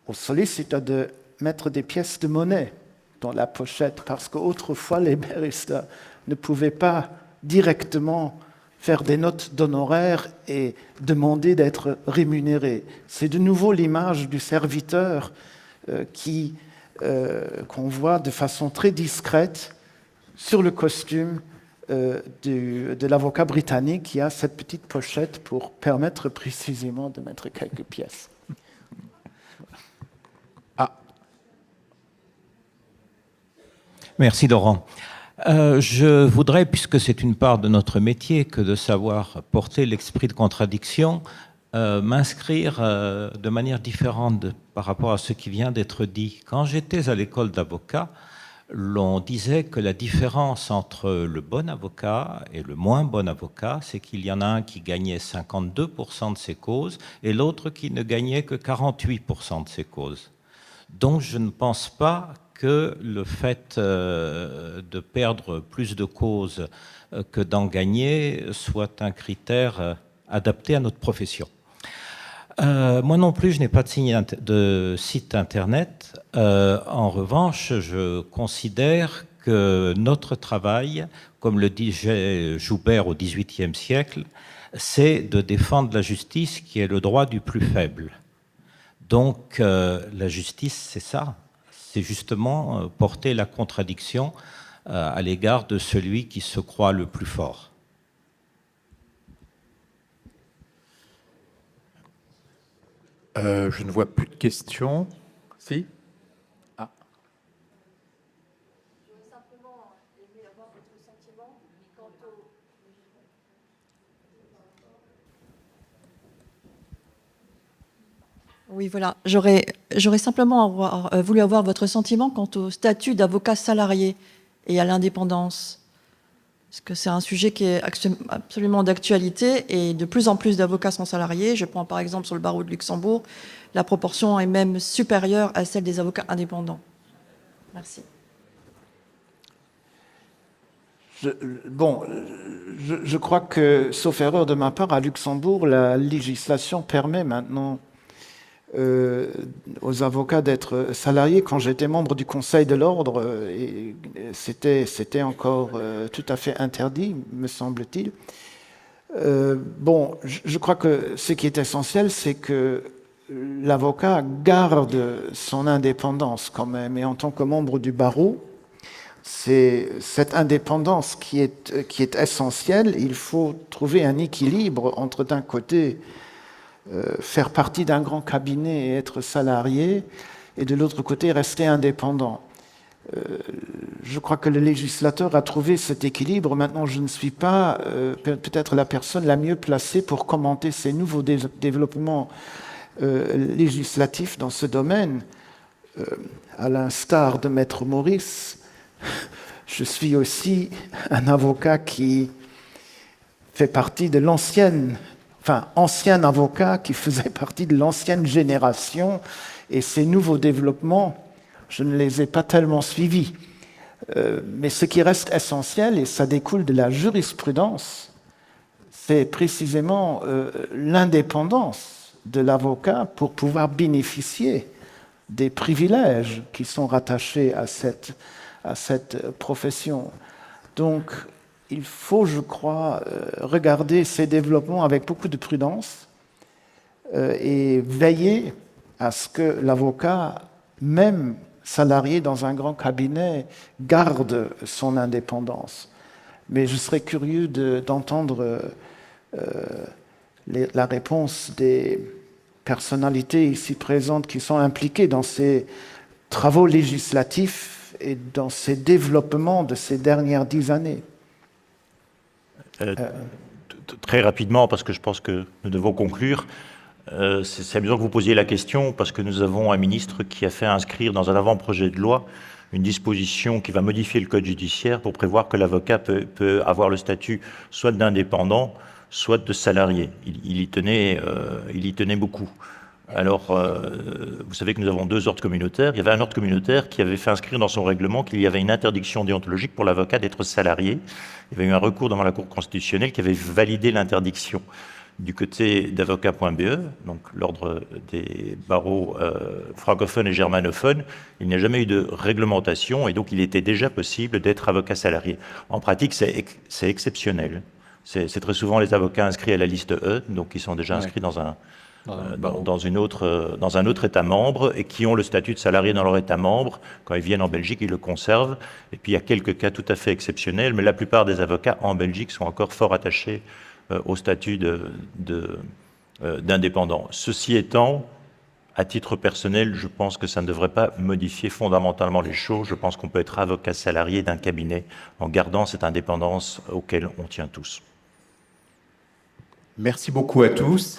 aux solliciteurs, de mettre des pièces de monnaie dans la pochette, parce qu'autrefois, les barristers ne pouvaient pas directement faire des notes d'honoraires et demander d'être rémunérés. C'est de nouveau l'image du serviteur qu'on voit de façon très discrète sur le costume de l'avocat britannique qui a cette petite pochette pour permettre précisément de mettre quelques pièces. Merci Laurent. Je voudrais, puisque c'est une part de notre métier que de savoir porter l'esprit de contradiction, m'inscrire de manière différente par rapport à ce qui vient d'être dit. Quand j'étais à l'école d'avocat, l'on disait que la différence entre le bon avocat et le moins bon avocat, c'est qu'il y en a un qui gagnait 52% de ses causes et l'autre qui ne gagnait que 48% de ses causes. Donc je ne pense pas que le fait de perdre plus de causes que d'en gagner soit un critère adapté à notre profession. Moi non plus, je n'ai pas de site internet. En revanche, je considère que notre travail, comme le disait Joubert au XVIIIe siècle, c'est de défendre la justice qui est le droit du plus faible. Donc la justice, c'est ça. C'est justement porter la contradiction à l'égard de celui qui se croit le plus fort. Je ne vois plus de questions. Si ? Ah. J'aurais simplement aimé avoir votre sentiment quant au... Oui, voilà. J'aurais simplement voulu avoir votre sentiment quant au statut d'avocat salarié et à l'indépendance. Parce que c'est un sujet qui est absolument d'actualité et de plus en plus d'avocats sont salariés. Je prends par exemple sur le barreau de Luxembourg, la proportion est même supérieure à celle des avocats indépendants. Merci. Je crois que, sauf erreur de ma part, à Luxembourg, la législation permet maintenant aux avocats d'être salariés. Quand j'étais membre du Conseil de l'Ordre, c'était encore tout à fait interdit, me semble-t-il. Je crois que ce qui est essentiel, c'est que l'avocat garde son indépendance quand même. Et en tant que membre du barreau, c'est cette indépendance qui est essentielle. Il faut trouver un équilibre entre, d'un côté, faire partie d'un grand cabinet et être salarié, et de l'autre côté, rester indépendant. Je crois que le législateur a trouvé cet équilibre. Maintenant, je ne suis pas peut-être la personne la mieux placée pour commenter ces nouveaux développements législatifs dans ce domaine. À l'instar de Maître Maurice, je suis aussi un avocat qui fait partie de ancien avocat qui faisait partie de l'ancienne génération, et ces nouveaux développements, je ne les ai pas tellement suivis. Mais ce qui reste essentiel, et ça découle de la jurisprudence, c'est précisément l'indépendance de l'avocat pour pouvoir bénéficier des privilèges qui sont rattachés à cette profession. Donc, il faut, je crois, regarder ces développements avec beaucoup de prudence et veiller à ce que l'avocat, même salarié dans un grand cabinet, garde son indépendance. Mais je serais curieux d'entendre la réponse des personnalités ici présentes qui sont impliquées dans ces travaux législatifs et dans ces développements de ces dernières 10 années. Très rapidement, parce que je pense que nous devons conclure. C'est amusant que vous posiez la question parce que nous avons un ministre qui a fait inscrire dans un avant-projet de loi une disposition qui va modifier le code judiciaire pour prévoir que l'avocat peut avoir le statut soit d'indépendant, soit de salarié. Il y tenait beaucoup. Alors, vous savez que nous avons 2 ordres communautaires. Il y avait un ordre communautaire qui avait fait inscrire dans son règlement qu'il y avait une interdiction déontologique pour l'avocat d'être salarié. Il y avait eu un recours devant la Cour constitutionnelle qui avait validé l'interdiction. Du côté d'avocat.be, donc l'ordre des barreaux francophones et germanophones, il n'y a jamais eu de réglementation et donc il était déjà possible d'être avocat salarié. En pratique, c'est exceptionnel. C'est très souvent les avocats inscrits à la liste E, donc qui sont déjà inscrits dans un autre État membre et qui ont le statut de salarié dans leur État membre. Quand ils viennent en Belgique, ils le conservent. Et puis il y a quelques cas tout à fait exceptionnels, mais la plupart des avocats en Belgique sont encore fort attachés au statut d'indépendant. Ceci étant, à titre personnel, je pense que ça ne devrait pas modifier fondamentalement les choses. Je pense qu'on peut être avocat salarié d'un cabinet en gardant cette indépendance auquel on tient tous. Merci beaucoup à tous.